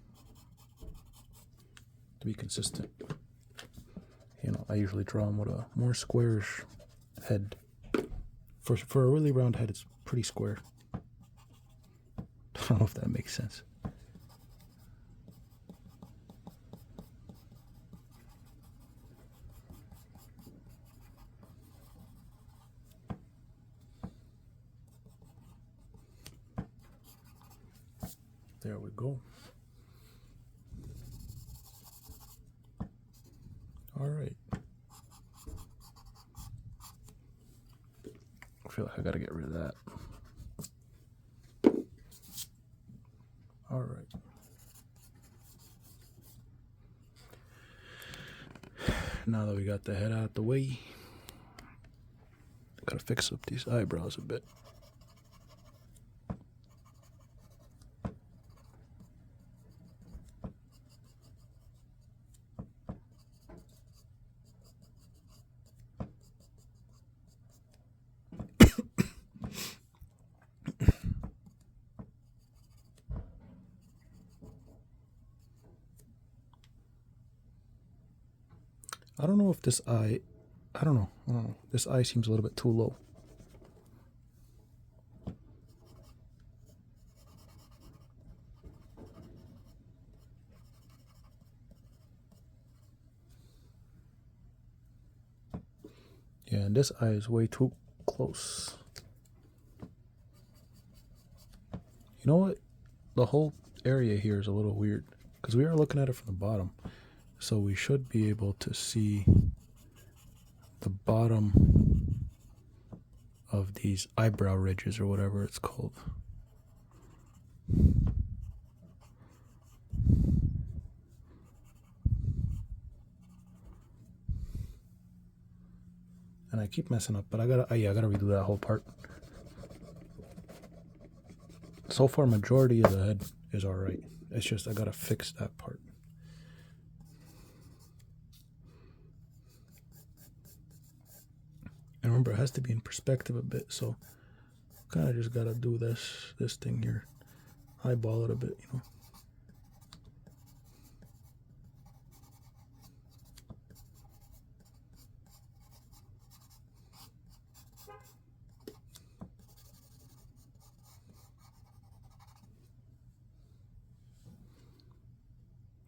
to be consistent. You know, I usually draw him with a more squarish head. For a really round head, it's pretty square. I don't know if that makes sense. There we go. All right. I feel like I gotta get rid of that. All right. Now that we got the head out the way, gotta fix up these eyebrows a bit. I don't know if this eye, I don't know. This eye seems a little bit too low. Yeah, and this eye is way too close. You know what? The whole area here is a little weird because we are looking at it from the bottom. So we should be able to see the bottom of these eyebrow ridges or whatever it's called. And I keep messing up, but I gotta redo that whole part. So far, majority of the head is all right. It's just I gotta fix that part. And remember, it has to be in perspective a bit, so kind of just gotta do this thing here, eyeball it a bit, you know.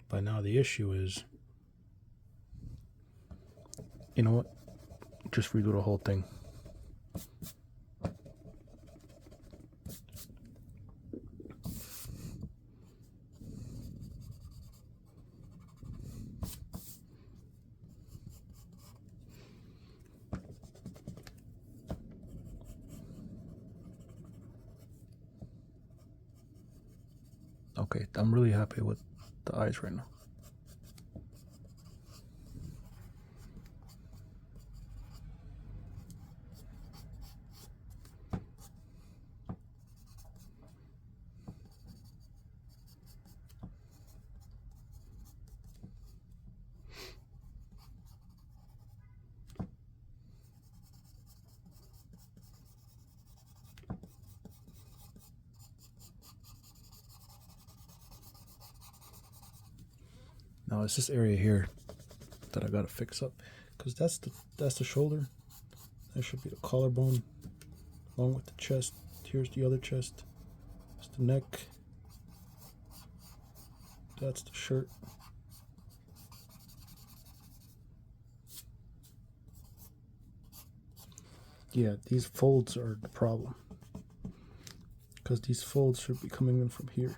But now the issue is, you know what? Just redo the whole thing. Okay, I'm really happy with the eyes right now. Now it's this area here that I gotta fix up, because that's the shoulder. That should be the collarbone, along with the chest. Here's the other chest. That's the neck. That's the shirt. Yeah, these folds are the problem, because these folds should be coming in from here.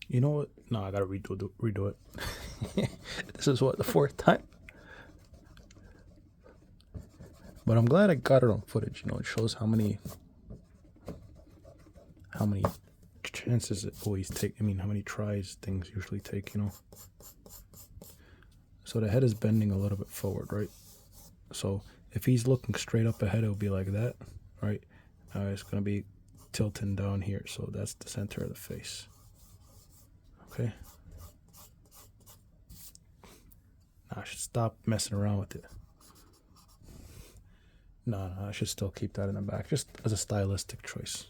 You know what? No, I gotta redo it. This is what, the fourth time? But I'm glad I got it on footage. You know, it shows how many chances it always take. I mean, how many tries things usually take. You know. So the head is bending a little bit forward, right? So if he's looking straight up ahead, it'll be like that, right? Now it's gonna be tilting down here, so that's the center of the face. Okay. Now I should stop messing around with it. No, I should still keep that in the back, just as a stylistic choice.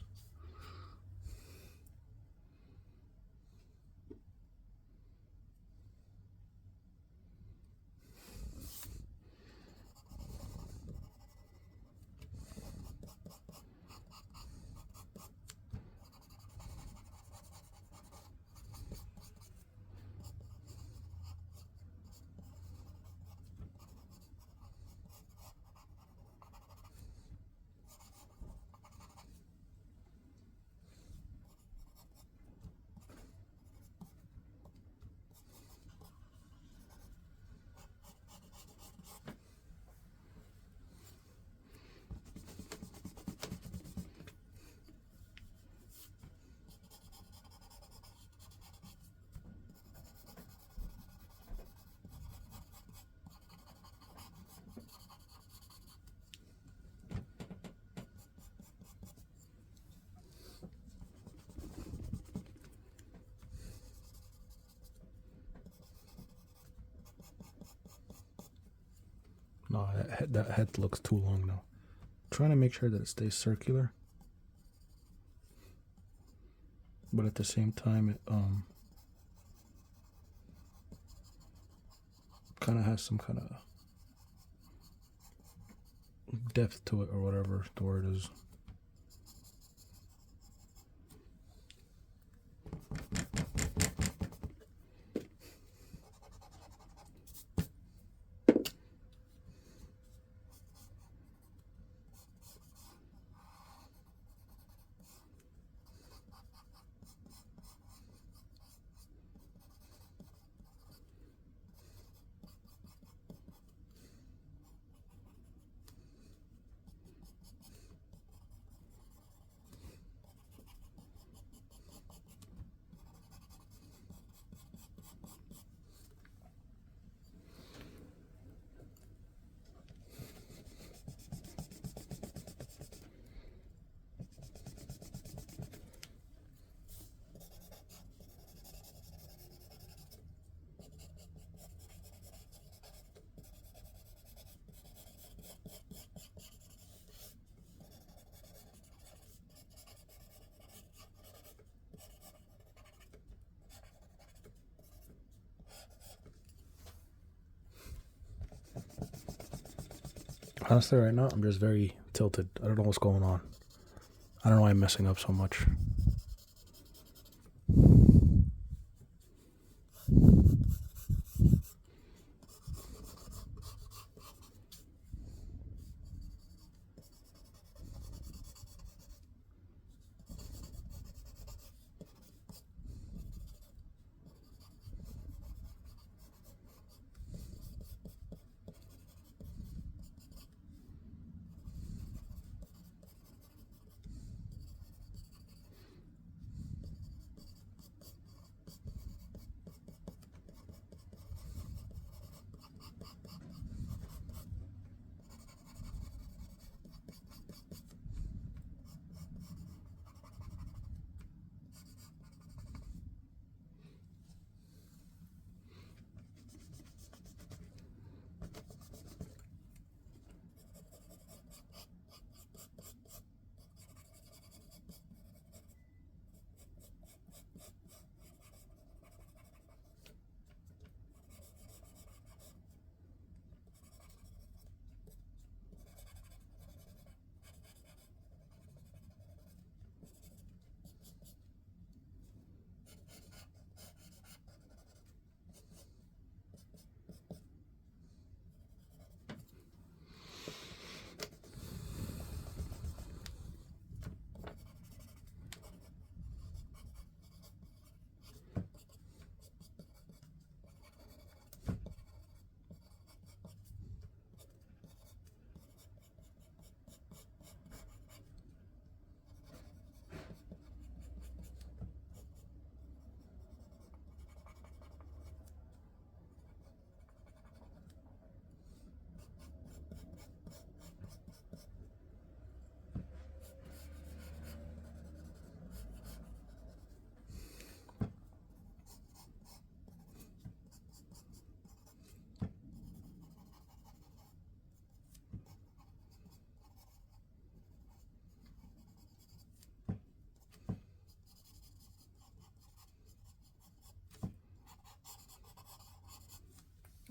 No, that head looks too long now. I'm trying to make sure that it stays circular, but at the same time, it kind of has some kind of depth to it, or whatever the word is. Honestly, right now, I'm just very tilted. I don't know what's going on. I don't know why I'm messing up so much.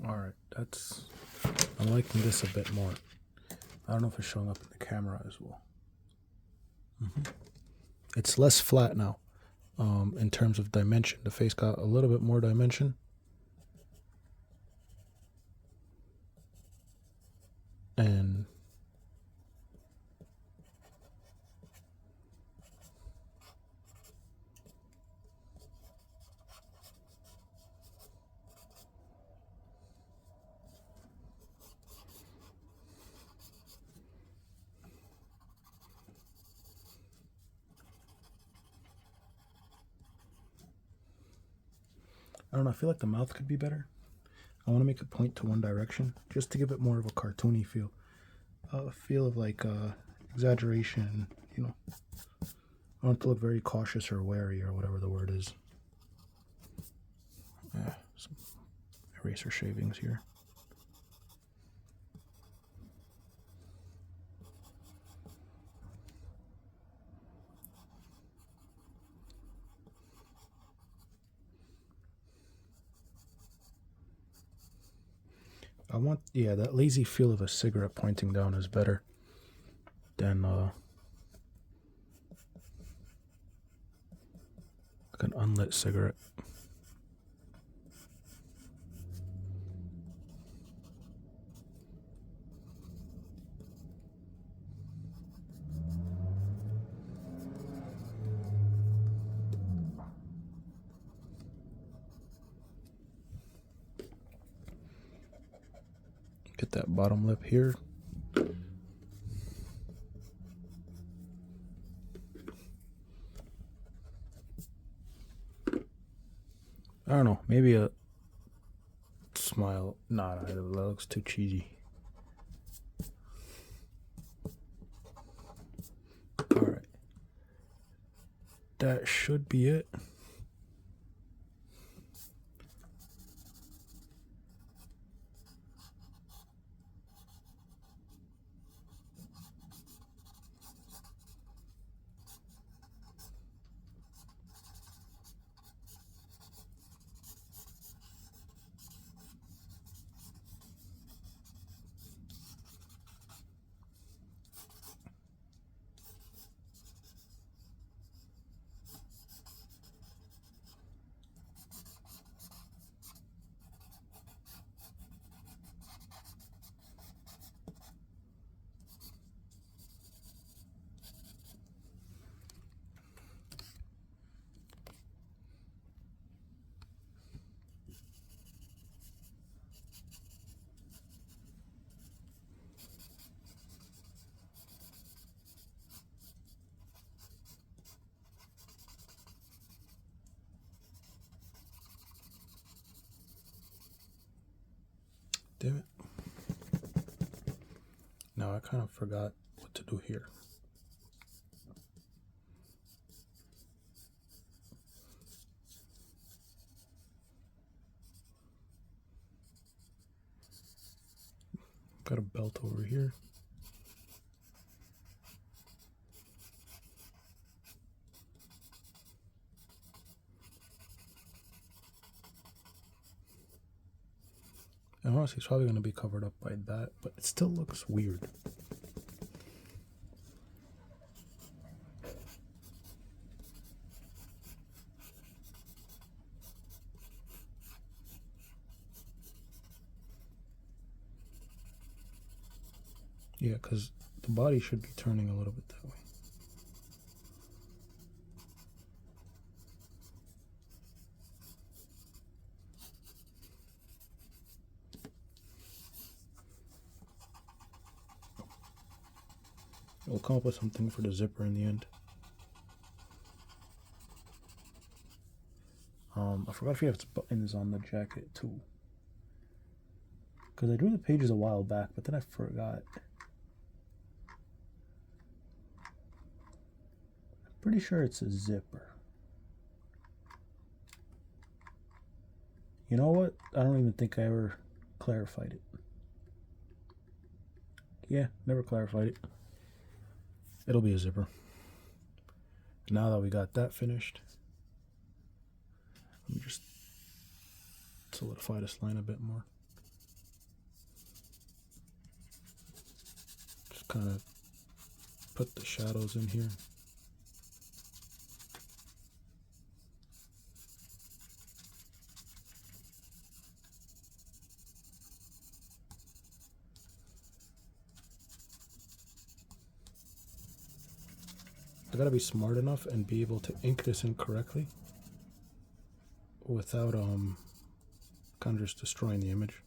Alright, I'm liking this a bit more. I don't know if it's showing up in the camera as well. It's less flat now. In terms of dimension, the face got a little bit more dimension. And I don't know, I feel like the mouth could be better. I want to make it point to one direction just to give it more of a cartoony feel. A feel of like exaggeration, you know. I want it to look very cautious or wary or whatever the word is. Some eraser shavings here. I want, yeah, that lazy feel of a cigarette pointing down is better than like an unlit cigarette. Get that bottom lip here. I don't know, maybe a smile. Nah, that looks too cheesy. Alright. That should be it. Damn it. Now I kind of forgot what to do here. Got a belt over here. And honestly, it's probably going to be covered up by that, but it still looks weird. Yeah, because the body should be turning a little bit that way. We'll come up with something for the zipper in the end. I forgot if he has buttons on the jacket too. Because I drew the pages a while back, but then I forgot. I'm pretty sure it's a zipper. You know what? I don't even think I ever clarified it. Yeah, never clarified it. It'll be a zipper. Now that we got that finished, let me just solidify this line a bit more. kind of put the shadows in here. I gotta be smart enough and be able to ink this in correctly without kind of just destroying the image,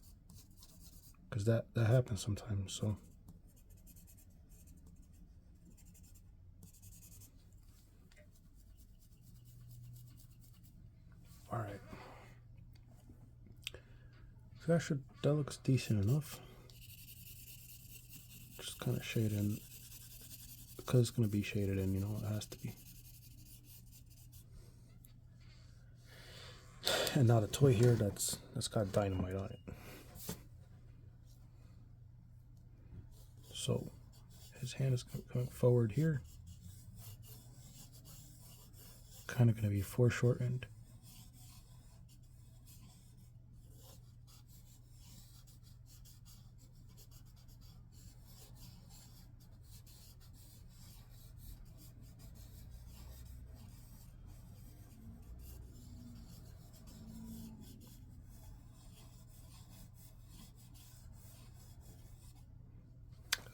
because that happens sometimes. So all right, so that looks decent enough. Just kind of shade in, because it's going to be shaded in, you know, it has to be. And now the toy here that's got dynamite on it. So his hand is coming forward here. Kind of going to be foreshortened.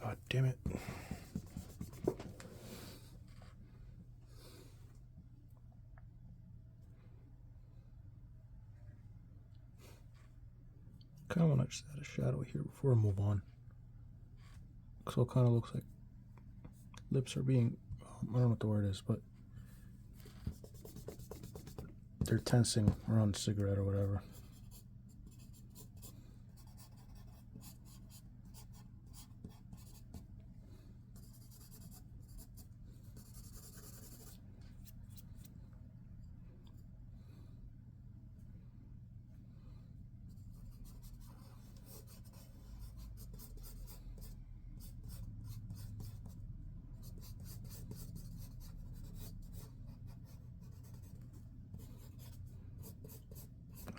God damn it. Kind of want to just add a shadow here before I move on. So it kind of looks like lips are being, I don't know what the word is, but they're tensing around the cigarette or whatever.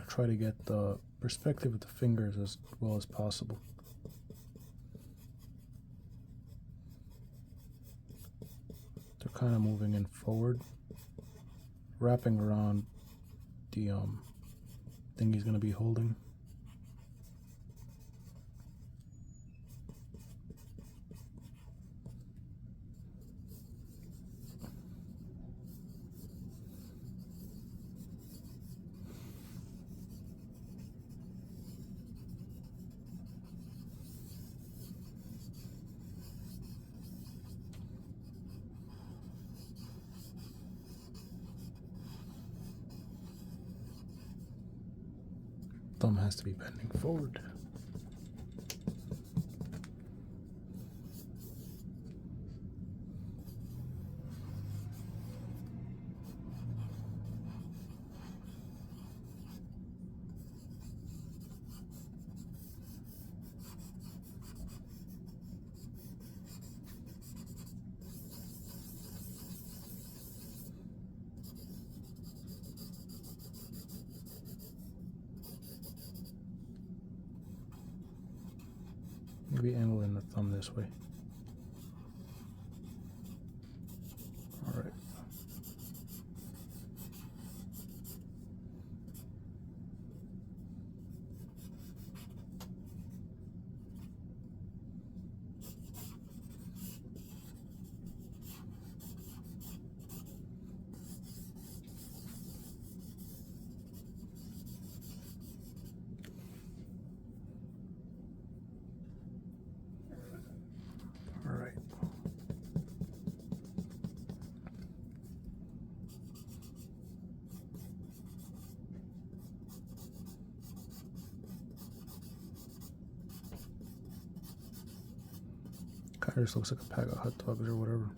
Try to get the perspective of the fingers as well as possible. They're kind of moving in forward, wrapping around the thing he's going to be holding. Thumb has to be bending forward. Maybe angling the thumb this way. All right. All right. Kind of just looks like a pack of hot dogs or whatever.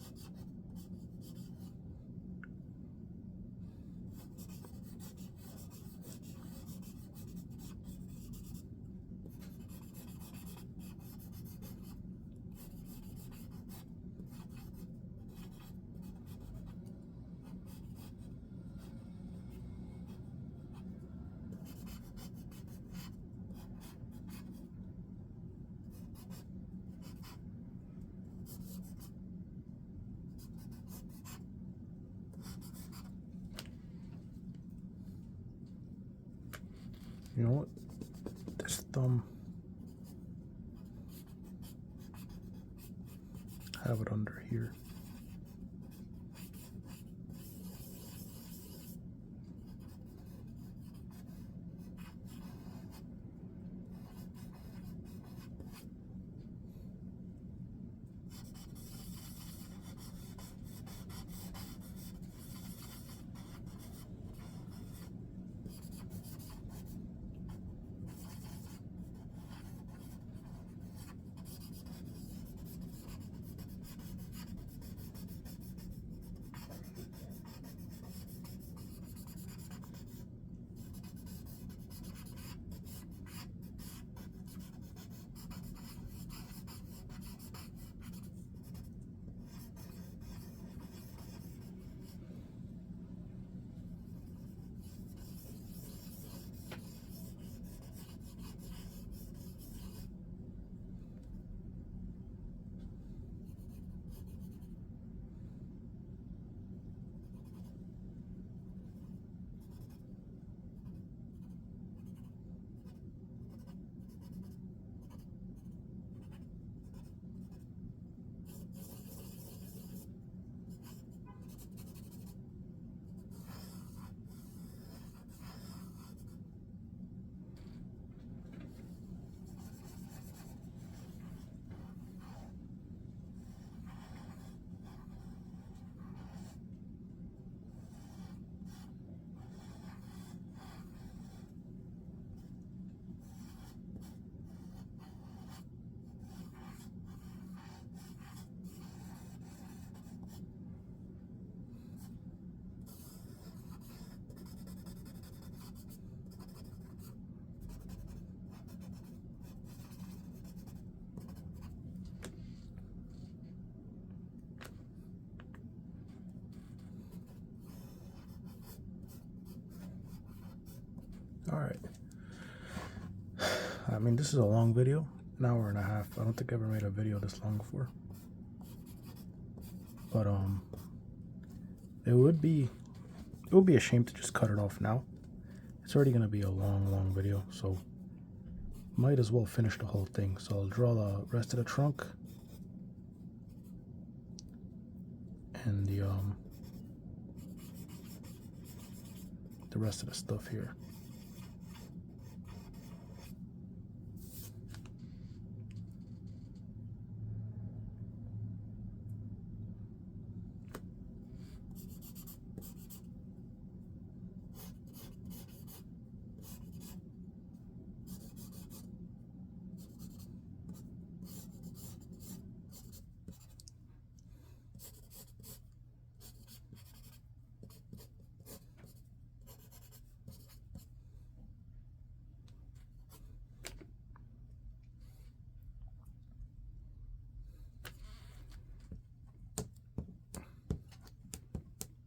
You know what? This thumb, have it under here. All right. I mean, this is a long video, an hour and a half. I don't think I ever made a video this long before. But it would be a shame to just cut it off now. It's already gonna be a long video, so might as well finish the whole thing. So I'll draw the rest of the trunk and the rest of the stuff here.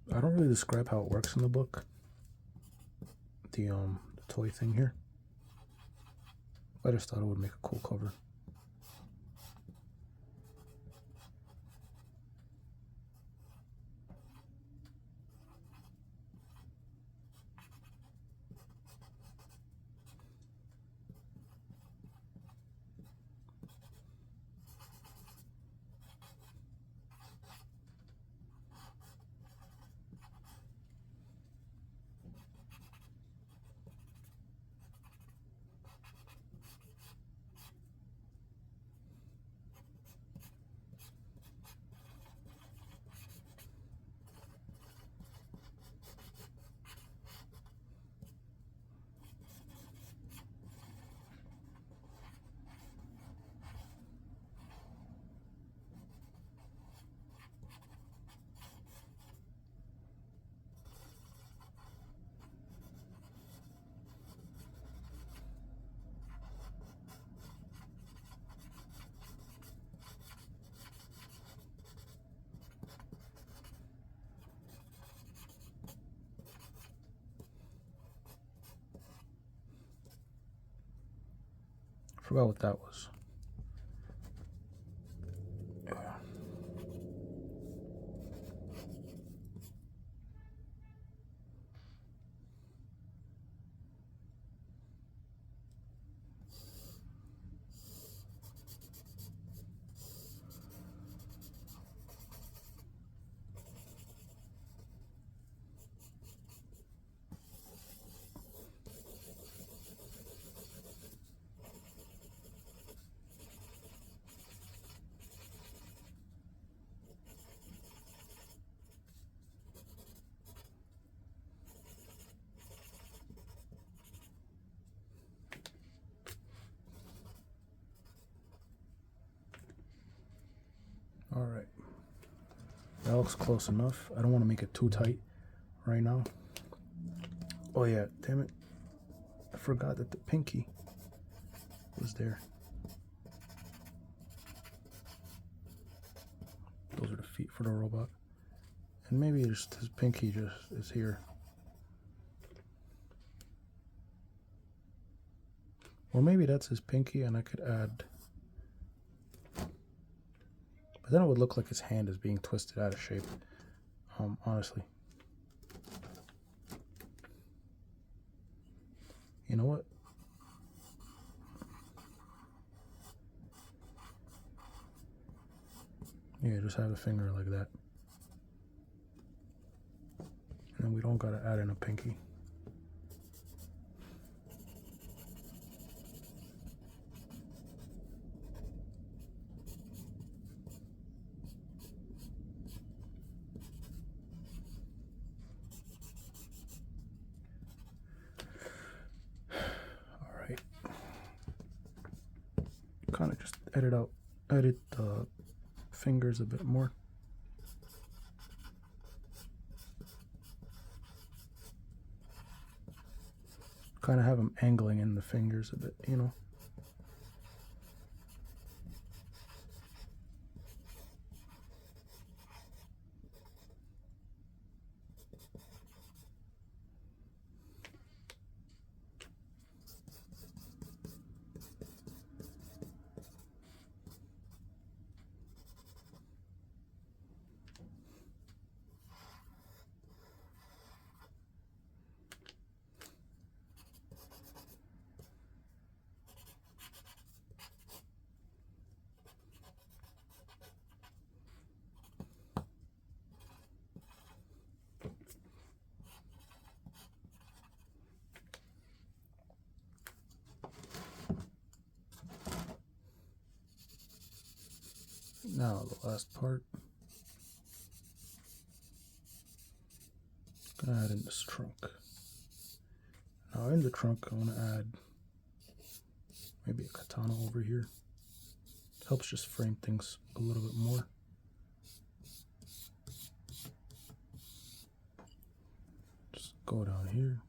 I don't really describe how it works in the book. The toy thing here. I just thought it would make a cool cover. Forgot what that was. All right, that looks close enough. I don't want to make it too tight right now. Oh yeah, damn it. I forgot that the pinky was there. Those are the feet for the robot. And maybe just his pinky just is here. Or maybe that's his pinky and I could add... But then it would look like his hand is being twisted out of shape, honestly. You know what? Yeah, just have a finger like that. And then we don't gotta add in a pinky. All right. Kind of just edit the fingers a bit more. Kind of have them angling in the fingers a bit, you know. Now the last part. Gonna add in this trunk. Now in the trunk, I want to add maybe a katana over here. Helps just frame things a little bit more. Just go down here.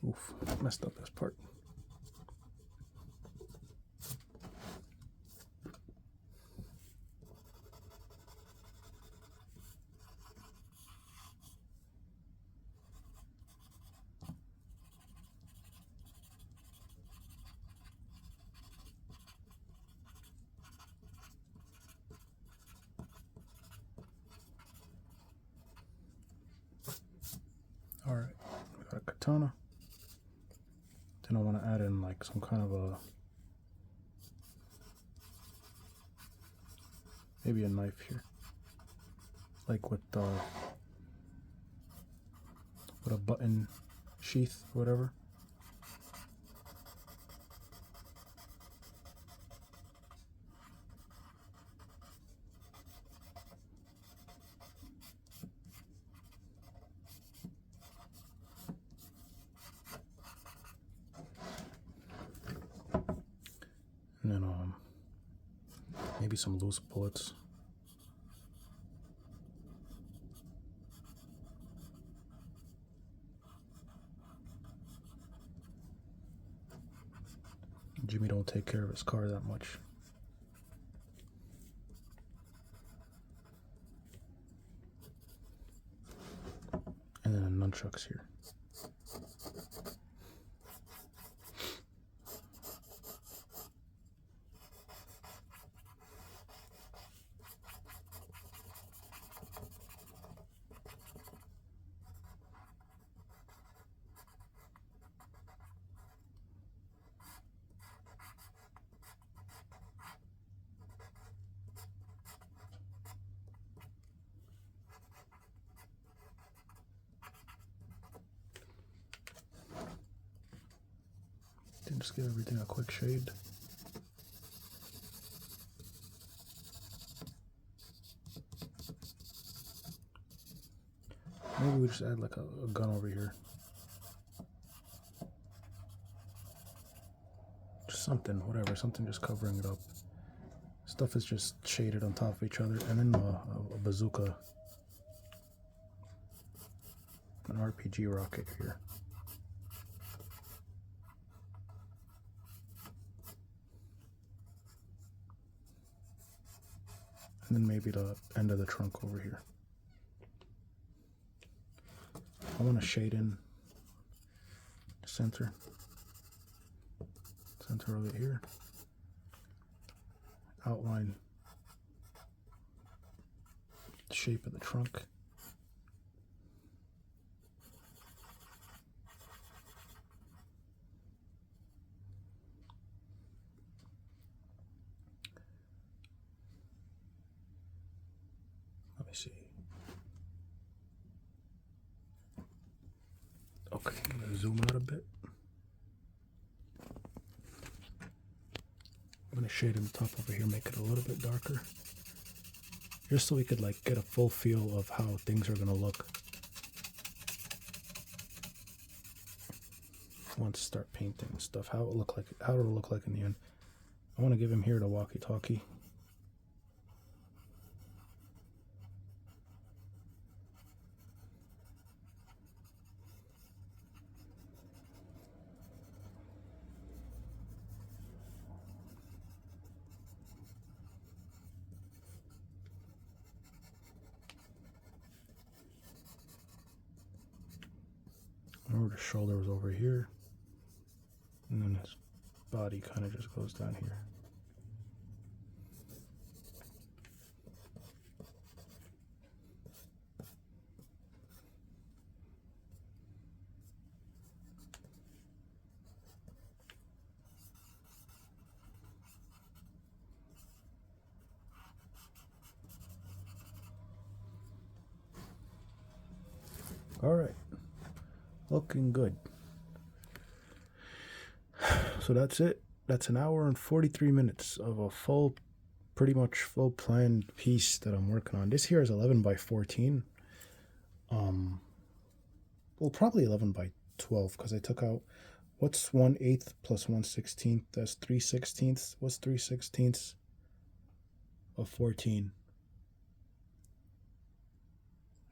Oof, messed up this part. All right, we got a katana. Then I want to add in like some kind of a, maybe a knife here, like with a button sheath or whatever. maybe some loose bullets. Jimmy don't take care of his car that much. And then nunchucks here. Then just give everything a quick shade. Maybe we just add like a gun over here. Just something, whatever, something just covering it up. Stuff is just shaded on top of each other. And then a bazooka. An RPG rocket here. And then maybe the end of the trunk over here. I want to shade in the center of it here. Outline the shape of the trunk. Let me see. Okay, I'm going to zoom out a bit. I'm going to shade in the top over here, make it a little bit darker. Just so we could like get a full feel of how things are going to look once start painting and stuff. How it'll look like in the end. I want to give him here the walkie-talkie. Remember the shoulder was over here, and then his body kind of just goes down here. All right. Looking good. So that's it. That's an hour and 43 minutes of a pretty much full planned piece that I'm working on. This here is 11 by 14. Well, probably 11 by 12 because I took out, what's 1/8 plus 1/16? That's 3/16. What's 3/16 of 14?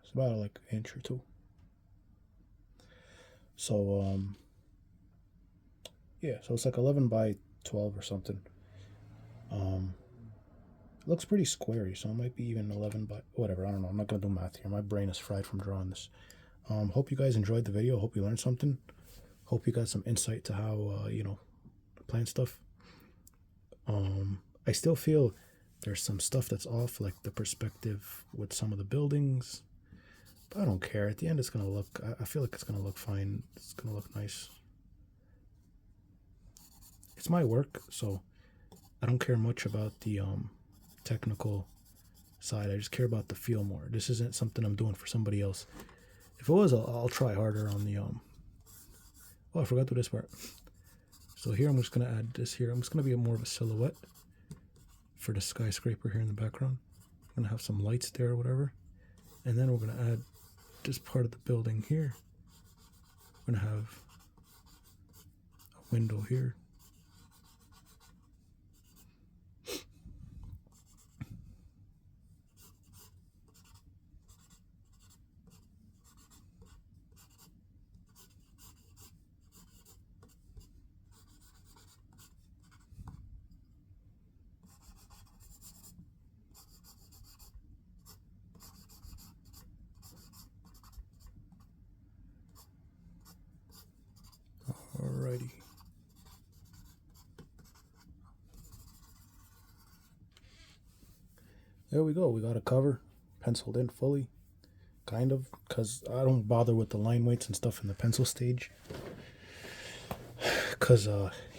It's about like an inch or two. So, yeah, so it's like 11 by 12 or something. It looks pretty squarey, so it might be even 11 by, whatever, I don't know. I'm not going to do math here. My brain is fried from drawing this. Hope you guys enjoyed the video. Hope you learned something. Hope you got some insight to how, you know, plan stuff. I still feel there's some stuff that's off, like the perspective with some of the buildings. I don't care. At the end, it's going to look, I feel like it's going to look fine. It's going to look nice. It's my work, so I don't care much about the technical side. I just care about the feel more. This isn't something I'm doing for somebody else. If it was, I'll try harder on the, oh, I forgot to do this part. So here, I'm just going to add this here. I'm just going to be more of a silhouette for the skyscraper here in the background. I'm going to have some lights there or whatever. And then we're going to add this part of the building here. We're going to have a window here. there we go. We got a cover penciled in fully, kind of, because I don't bother with the line weights and stuff in the pencil stage. Because,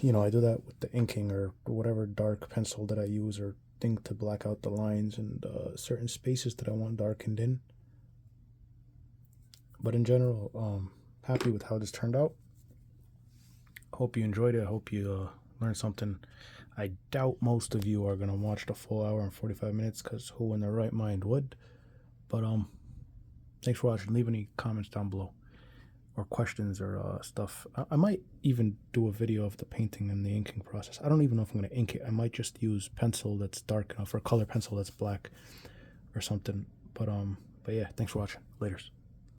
you know, I do that with the inking or whatever dark pencil that I use or thing to black out the lines and certain spaces that I want darkened in. But in general, happy with how this turned out. Hope you enjoyed it. I hope you learned something. I doubt most of you are going to watch the full hour and 45 minutes, because who in their right mind would? But thanks for watching. Leave any comments down below or questions or stuff. I might even do a video of the painting and the inking process. I don't even know if I'm going to ink it. I might just use pencil that's dark enough or color pencil that's black or something. But yeah, thanks for watching. Laters.